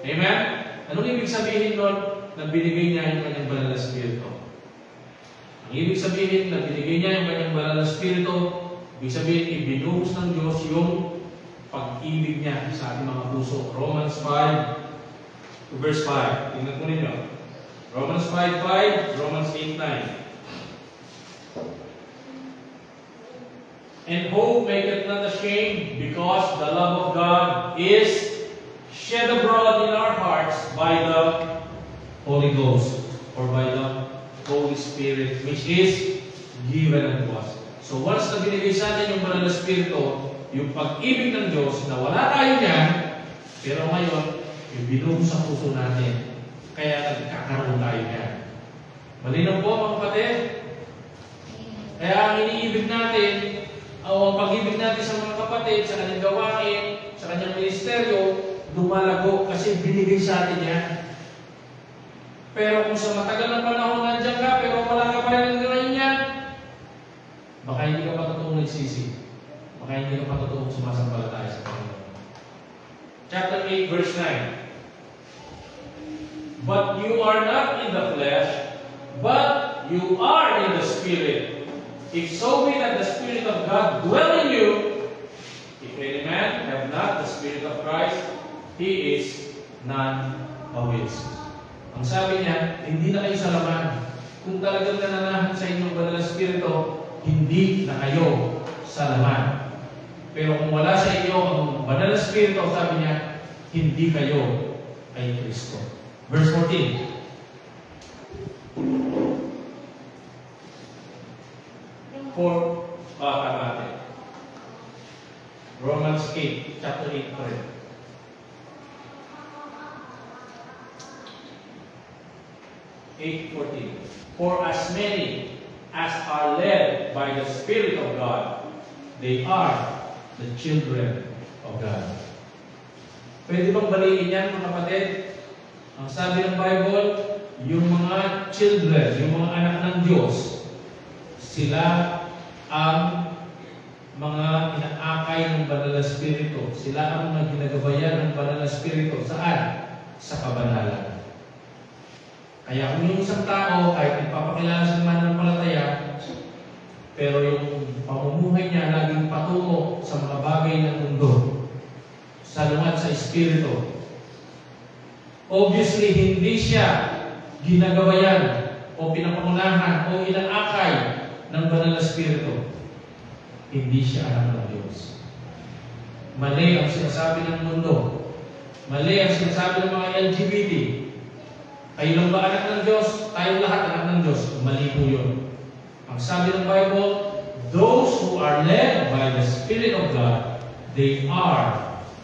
S1: Amen? Anong ibig sabihin nun na binigay niya yung kanyang banal na Espiritu? Ang ibig sabihin na binigay niya yung kanyang banal na Espiritu, ibig sabihin, ibinuhos ng Diyos yung pag-ibig niya sa ating mga puso. Romans 5, verse 5. Tingnan po ninyo. Romans 5:5, Romans 8:9. And hope maketh not ashamed, because the love of God is shed abroad in our hearts by the Holy Ghost, or by the Holy Spirit, which is given unto us. So once na binigay sa atin yung banal na Espiritu, yung pag-ibig ng Diyos, na wala tayo niyan, pero ngayon, ibinuhos sa puso natin. Kaya nagkakaroon tayo niyan. Malinaw po mga kapatid? Kaya ang iniibig natin, o ang pag-ibig natin sa mga kapatid, sa kanyang gawain, sa kanyang ministeryo, lumalago kasi binigay sa atin yan. Pero kung sa matagal ng panahon nandiyan ka, pero wala ka pa rin gawin yan, baka hindi ka pa totoong nagsisi. Baka hindi ka pa totoong sumasampalataya sa Panginoon. Chapter 8, verse 9. But you are not in the flesh, but you are in the Spirit. If so be that the Spirit of God dwell in you, if any man have not the Spirit of Christ, he is none of his. Ang sabi niya, hindi na kayo sa laman. Kung talagang nananahan sa inyong banal na Espiritu, hindi na kayo sa laman. Pero kung wala sa inyo ang banal na Espiritu, sabi niya, hindi kayo kay Kristo. Verse 14. Romans 8, chapter 8 pa rin. 8:14. For as many as are led by the Spirit of God, they are the children of God. Pwede bang baliin yan, mga kapatid? Ang sabi ng Bible, yung mga children, yung mga anak ng Diyos, sila ang mga inaakay ng banal na Espiritu. Sila ang mga ginagabayan ng banal na Espiritu. Saan? Sa kabanalan. Kaya kung yung isang tao, kahit ipapakilala sa mananampalataya, pero yung pamumuhay niya laging patungo sa mga bagay ng mundo, salungat sa Espiritu, obviously hindi siya ginagabayan o pinapangunahan o inaakay ng banal na Espiritu. Hindi siya anak ng Diyos. Mali ang sinasabi ng mundo. Mali ang sinasabi ng mga LGBT. Kayo lang ba anak ng Diyos? Tayong lahat anak ng Diyos. Mali po yun. Ang sabi ng Bible, those who are led by the Spirit of God, they are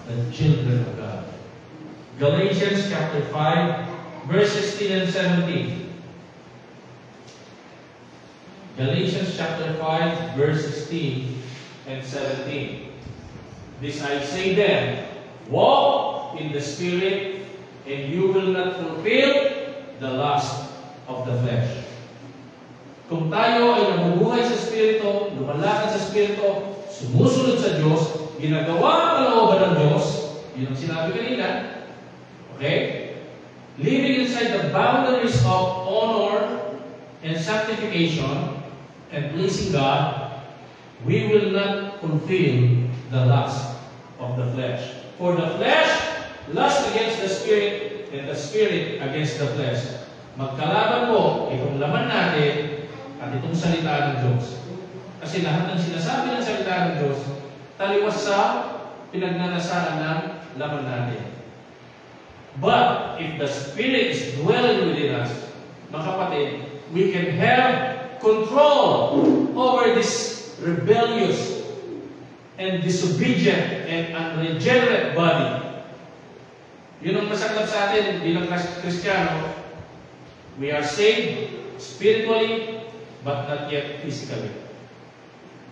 S1: the children of God. Galatians chapter 5, verse 16 and 17. Galatians chapter 5, verse 16 and 17. This I say then, walk in the Spirit, and you will not fulfill the lust of the flesh. Kung tayo ay nabubuhay sa Espiritu, lumalakad sa Espiritu, sumusunod sa Diyos, ginagawa ang kalooban ng Diyos, yun ang sinabi kanina, okay? Living inside the boundaries of honor and sanctification and pleasing God, we will not fulfill the lust of the flesh. For the flesh lust against the spirit, and the spirit against the flesh. Magkalaban po itong laman natin at itong salita ng Diyos. Kasi lahat ng sinasabi ng salita ng Diyos, taliwas sa pinagnanasaan ng laman natin. But if the Spirit is dwelling within us, mga kapatid, we can have control over this rebellious and disobedient and unregenerate body. Yun ang masaklap sa atin bilang Kristiyano. We are saved spiritually, but not yet physically.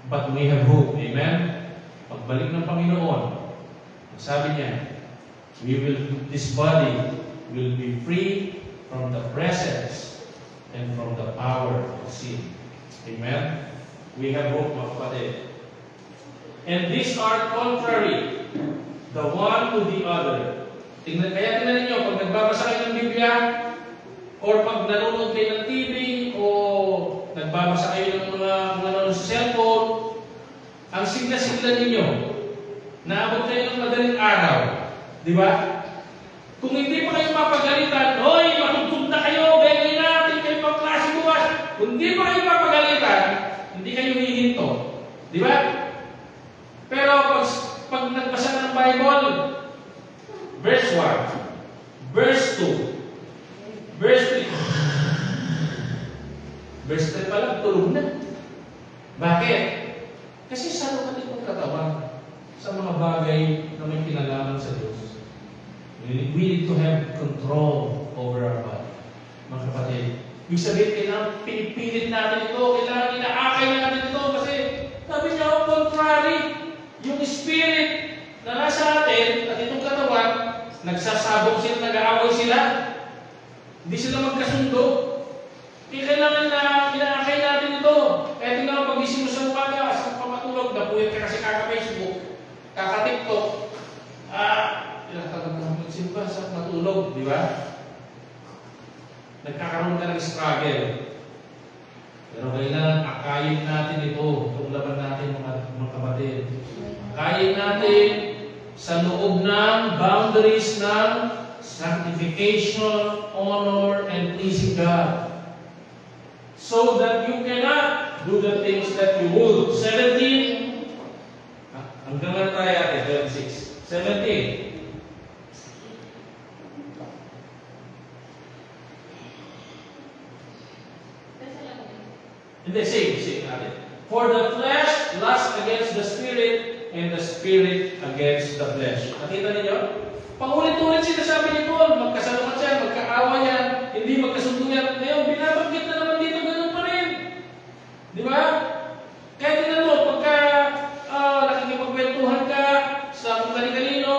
S1: But we have hope. Amen? Pagbalik ng Panginoon, sabi niya, this body will be free from the presence and from the power of sin. Amen? We have hope, mga kapatid. And these are contrary, the one to the other. Kaya tingnan ninyo, pag nagbabasa kayo ng Biblia, or pag nanonood kayo ng TV, o nagbabasa kayo ng mga nanonood sa cellphone, ang sigla-sigla ninyo, naabot kayo ng madaling araw. Di ba? Kung hindi pa kayo mapagalitan, hoy, matutog na kayo, bengay natin kayo pang klase bukas. Kung hindi pa kayo mapagalitan, hindi kayo hihinto. Di ba? Pero pag nagbasa ng Bible, verse 1, verse 2, verse 3, verse 3 pa lang, tulog na. Bakit? Kasi saan natin magkatawan sa mga bagay na may kinalaman sa Diyos. We need to have control over our body. Mga kapatid, ibig sabihin, kailangan pinipilit natin ito, kailangan inaakay natin ito, kasi sabi niya, contrary, yung spirit na nasa atin at itong katawan, nagsasabog sila, nag-aaway sila, hindi sila magkasundo. Kailangan na inaakay natin ito. Kaya tingnan pag isip mo sa umaga, sa pamatulog, napuyat ka kasi kaka-Facebook, kaka-TikTok, ilang ba sa matulog, di ba? Nagkakaroon ka ng struggle. Pero kailangan akayin natin ito, itong laban natin mga kapatid. Akayin natin sa loob ng boundaries ng sanctification, honor, and pleasing God. So that you cannot do the things that you would. 17. Hanggang na tayo ate, 26. 17. Hindi, sing natin. For the flesh lusts against the spirit, and the spirit against the flesh. Nakita ninyo? Paulit-ulit sinasabi ni Paul, magkasalungat yan, magkaawa yan, hindi magkasundo yan. Ngayon, binabanggit na naman dito, ganun pa rin. Di ba? Kaya tingnan mo, pagka nakikipagkwentuhan ka sa kung kani-kanino,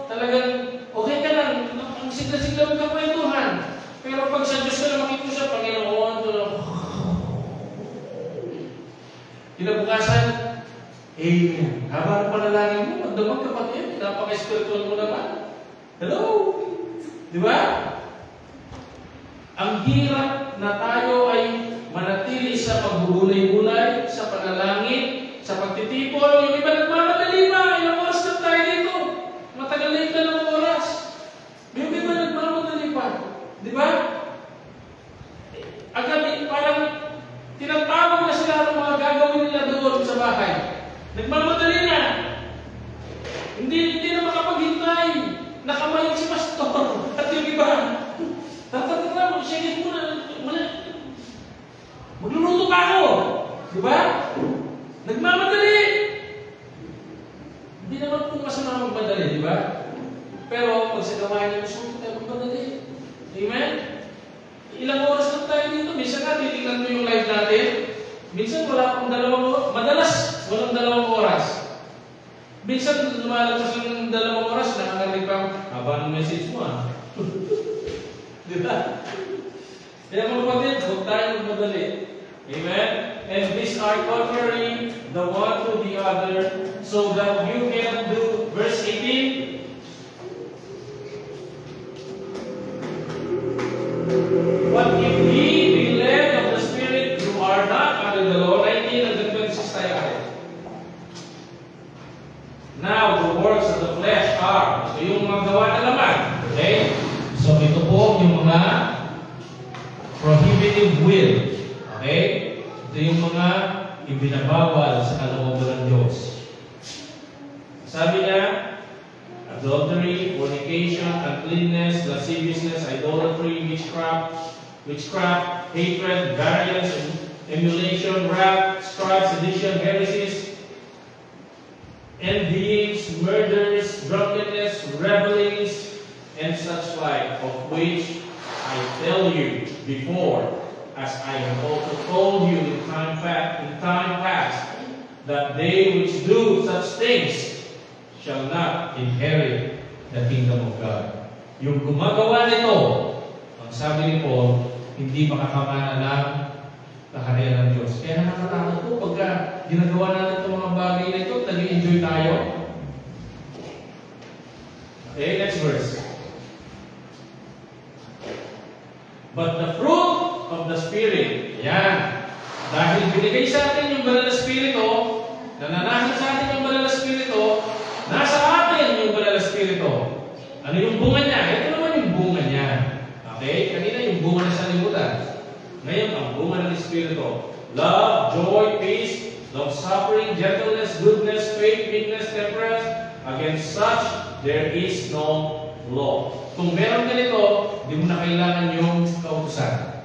S1: talagang okay ka lang, ang sigla-sigla magkakwentuhan. Pero pag sa Diyos ka na makikita, Panginoon, kinabukasan, amen. Habang panalangin mo, magdamag ka pa yan, napaka-spiritual mo naman. Hello? Di ba? Ang hirap na tayo ay manatili sa pagbubulay-bulay, sa panalangin, sa pagtitipon. Yung iba nagmamadali pa, ilang oras na tayo dito. Matagal na yung 2 oras. Yung iba nagmamadali pa. Di ba? Agad, parang tinatawag na sila ng mga gagawin nila doon sa bahay. Nagmamadali na. Hindi na makapaghintay. Nakamayag si pastor. At yung iba, tatatala mo, singit mo na. Magluluto pa ako. Di ba? Nagmamadali. Hindi naman po masama magmadali, di ba? Pero pag sa gawain niyo, gusto tayo magmadali. Amen? Ilang oras lang tayo dito. Minsan nga, titignan mo yung live natin. Minsan wala pang 2 oras. Madalas, walang 2 oras. Minsan, lumalabas ng 2 oras, nakangalik pang, haba ng message mo Di ba? Kaya mga kapatid, huwag tayo magmadali. Amen? And these are contrary the one to the other, so that you can do, verse 18, but if ye be led of the Spirit, you are not under the law. 19 and 26 tayo. Now, works of the flesh are. Ito yung mga gawa na laman. Okay? So ito po yung mga prohibitive will. Okay? Ito yung mga ibinabawal sa kalooban ng Diyos. Sabi niya, adultery, fornication, uncleanness, lasciviousness, idolatry, witchcraft, hatred, variance, emulation, wrath, strife, sedition, heresies, envyings, murders, drunkenness, revelings, and such like, of which I tell you before, as I have also told you in time past, that they which do such things shall not inherit the kingdom of God. Yung gumagawa nito, ang sabi ni Paul, hindi makakamana ng kaharian ng Diyos. Kaya nakakatakot po pagka ginagawa natin itong mga bagay na ito, nag-enjoy tayo. Okay, next verse. But the fruit of the Spirit, yan. Dahil binigay sa atin yung banal na Espiritu, nananahin sa atin yung banal na Espiritu, nasa atin yung banal na Espiritu. Ano yung bunga niya? Ito naman yung bunga niya. Okay? Kanina yung bunga na sa limutan. Ngayon, ang bunga ng Espiritu. Love, joy, peace, long-suffering, gentleness, goodness, faith, meekness, temperance. Against such, there is no law. Kung meron ganito, hindi mo na kailangan yung kautusan.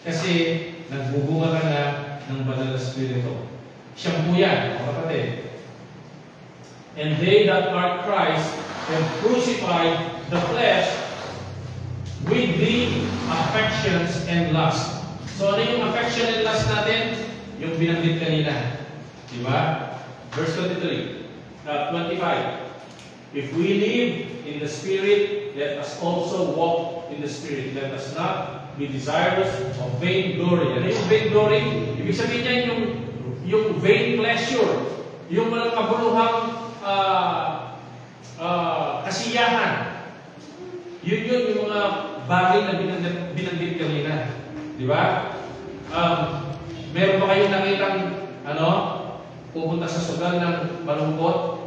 S1: Kasi nagbubunga ka na ng banal na Espiritu. Siyang po yan, mga kapatid. And they that are Christ have crucified the flesh with the affections and lust. So ano yung affection and lust natin? Yung binanggit kanina. Diba? Verse 25. If we live in the Spirit, let us also walk in the Spirit. Let us not be desirous of vain glory. Ano yung vain glory? Ibig sabihin niya yung vain pleasure. Yung walang kabuluhang kasiyahan. Yun yung mga bagay na binanggit kanina. Di ba? Meron ba kayong nakitang pupunta sa sugal ng malungkot?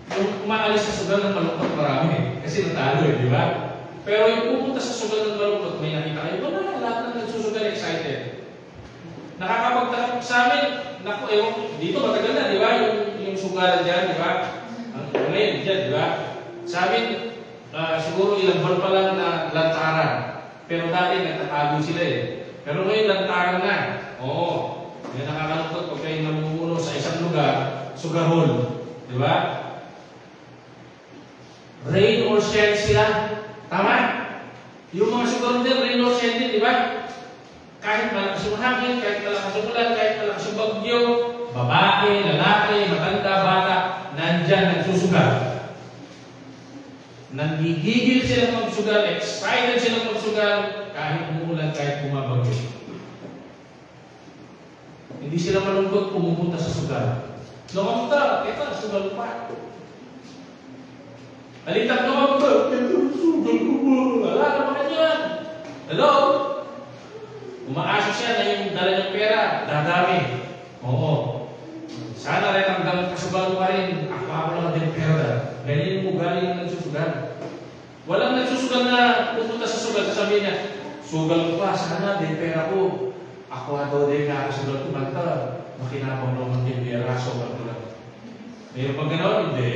S1: Yung umaalis sa sugal ng malungkot marami kasi natalo di ba? Pero yung pupunta sa sugal ng malungkot, may nakita kayo, wala lahat ng nagsusugal excited. Nakakapagtakot sa amin, dito matagal na, di ba? Yung sugalan dyan, di ba? Ngayon dyan, di ba? Sa amin, siguro ilang buwan pa lang na lantaran. Pero dati nagtatago sila eh. Pero ngayon lantaran na. Oo. May nakakalungkot pag kayo namumuno sa isang lugar, sugarol. Di ba? Rain or shine sila. Tama? Yung mga sugarol din, rain or shine din, di ba? Kahit malakas yung hangin, kahit malakas yung ulan, kahit malakas yung bagyo, babae, lalaki, matanda, bata, nandyan, nagsusugal. Nangigigil silang magsugal, excited silang magsugal, kahit umuulan, kahit bumabagyo. Hindi sila malungkot pumupunta sa sugal. Nakamunta, ito, sugal pa. Alitak naman ba? Ito, sugal ko ba? Wala naman yan. Hello? Umaasa siya na yung dala ng pera, dadami. Oo. Sana rin hanggang kasugal mo rin, ako lang din pera. Ganyan yung ugali ng nagsusugal. Walang nagsusugal na pupunta sa sugal, sasabihin niya, sugal ko pa, sana din pera ko. Ako daw din nga kasugal ko, banta. Makinapang naman din pera, sugal ko lang. Ngayon pag gano'n, hindi.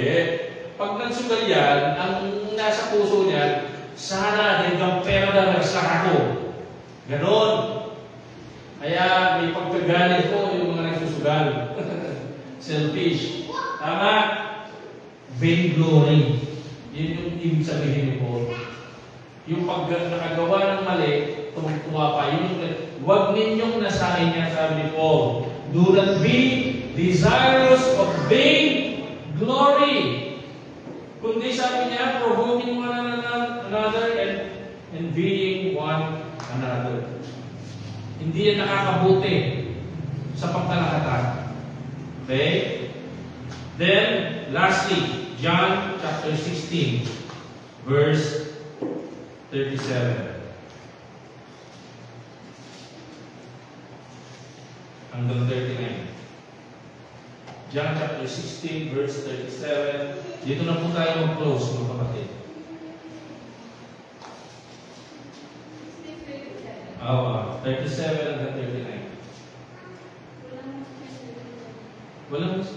S1: Pag nagsugal yan, ang nasa puso niya, sana din ang pera na nagsak ako. Ganon. Kaya may pagkagalit po yung mga nagsusugal. Selfish. Tama? Vainglory. Yun yung ibig sabihin ni Paul. Yung pag nakagawa ng mali, tumutuwa pa. Huwag ninyong nasahin niya, sabi ni Paul. Do not be desirous of vain glory. Kundi sabi niya, provoking one another and envying one another. Hindi yan nakakabuti sa pagtalakatan. Okay? Then, lastly, John chapter 16, verse 37. Hanggang 39. John chapter 16, verse 37. Dito na po tayo mag-close, mga kapatid. Oh, 37 hanggang 39. Walang 16.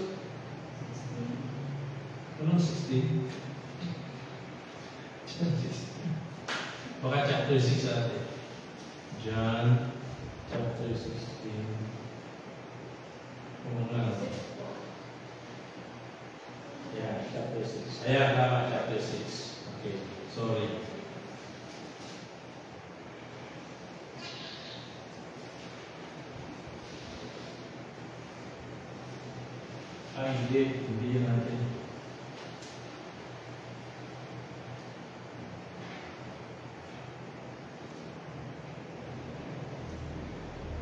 S1: Baka chapter 6 natin. John chapter 16. Kung nga. Yeah, chapter 6. Ayan, tama, chapter 6. Okay, sorry. Hindi yan natin.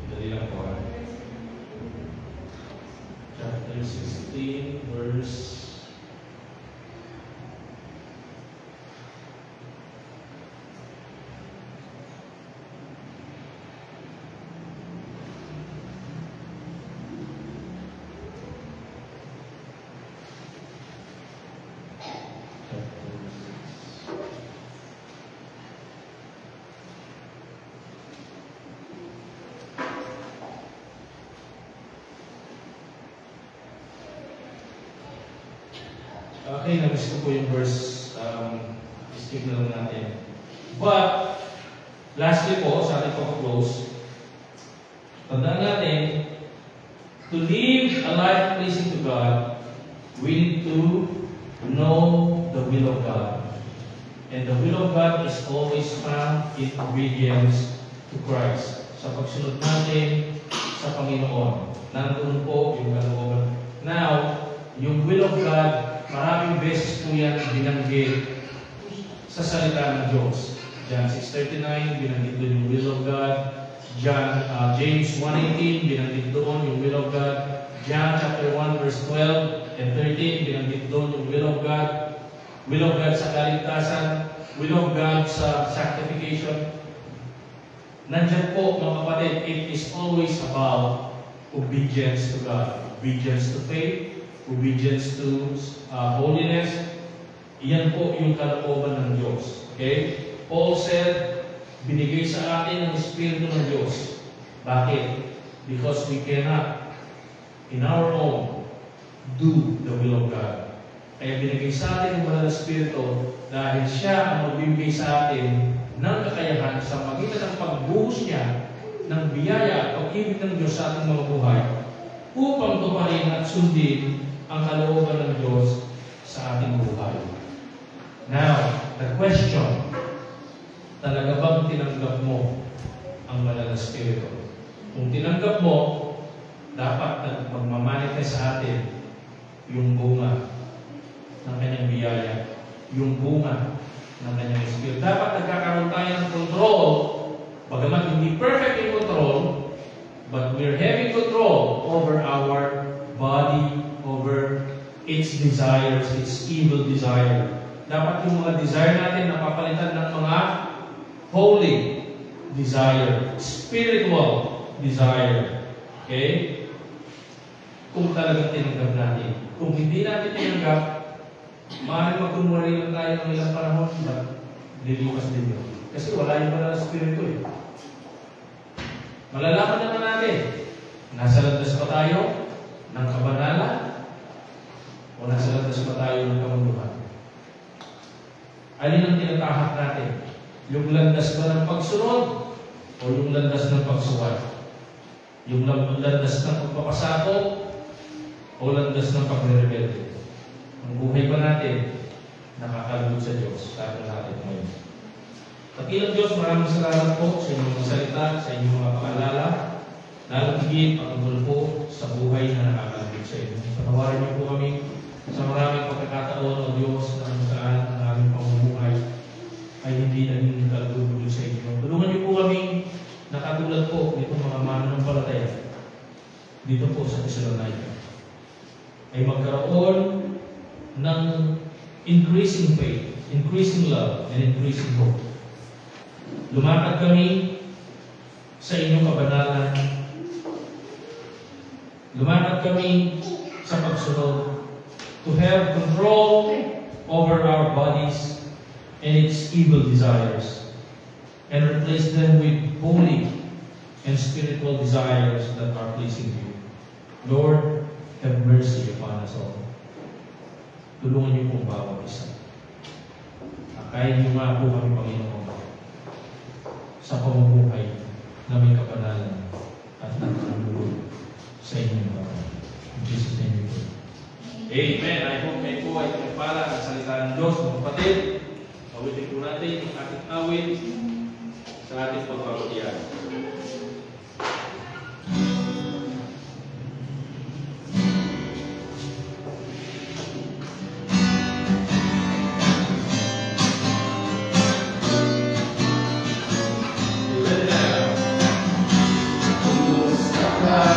S1: Dali lang po. Chapter 16, verse 6. Okay, nabis ko po yung verse, skip na lang natin. But, lastly po, sa ating pag-close, tandaan natin, to live a life pleasing to God, we need to know the will of God. And the will of God is always found in obedience to Christ. Sa pagsunod natin sa Panginoon. Nandun po yung kalooban. Now, yung will of God, maraming beses po yan binanggit sa salita ng Diyos. John 6:39, binanggit doon yung will of God. James 1:18, binanggit doon yung will of God. John chapter 1, verse 12 and 13, binanggit doon yung will of God. Will of God sa kaligtasan, will of God sa sanctification. Nandiyan po, mga kapatid, it is always about obedience to God. Obedience to faith, obedience to holiness. Iyan po yung kalooban ng Diyos. Okay? Paul said, binigay sa atin ang Espiritu ng Diyos. Bakit? Because we cannot, in our own, do the will of God. Kaya binigay sa atin ang Banal na Espiritu dahil siya ang magbibigay sa atin ng kakayahan sa magitan ng pagbuhos niya ng biyaya at pag-ibig ng Diyos sa ating mga buhay upang tuparin at sundin ang kalooban ng Diyos sa ating buhay. Now, the question, talaga bang tinanggap mo ang Banal na Espiritu? Kung tinanggap mo, dapat magmamanifest sa atin yung bunga ng kanyang biyaya, yung bunga ng kanyang Espiritu. Dapat nagkakaroon tayo ng control, bagamat hindi perfect in control, but we're having control over our body, over its desires, its evil desire. Dapat yung mga desire natin napapalitan ng mga holy desire, spiritual desire. Okay? Kung talagang tinanggap natin. Kung hindi natin tinanggap, maaaring magkunwari lang tayo ng ilang panahon, but lilipas din yun. Kasi wala yung Banal na Espiritu eh. Malalaman naman natin, nasa landas pa tayo ng kabanalan o nasa landas pa tayo ng kamunduhan. Alin ang tinatahak natin? Yung landas ba ng pagsunod o yung landas ng pagsuway? Yung landas ng pagpapasakop o landas ng pagre-rebelde? Ang buhay pa natin, nakakalugod sa Diyos. Sabi natin ngayon. Dakilang Diyos, maraming salamat po sa inyong mga salita, sa inyong mga paalala, lalong higit patungkol po sa buhay na nakakalugod sa inyo. Patawarin niyo po kami sa maraming pagkakataon o Diyos na kung saan ang aming pamumuhay ay hindi naging kalugod sa inyo. Tulungan niyo po kami na katulad po nitong mga mananampalataya dito po sa Thessalonica ay magkaroon ng increasing faith, increasing love, and increasing hope. Lumakad kami sa inyong kabanalan. Lumakad kami
S3: sa pagsunod. To have control over our bodies and its evil desires, and replace them with holy and spiritual desires that are pleasing to you. Lord, have mercy upon us all. Tulungan niyo pong bawat isa. Kahit niyo nga po kami, Panginoon, sa pamumuhay na may kapanalan at nagkalulog sa inyong bahay. In Jesus' name we pray.
S1: Amen. I hope may po ay pagpala ang salita ng Diyos, mga kapatid. Awitin po natin ang ating awit sa ating pagpapatiyan.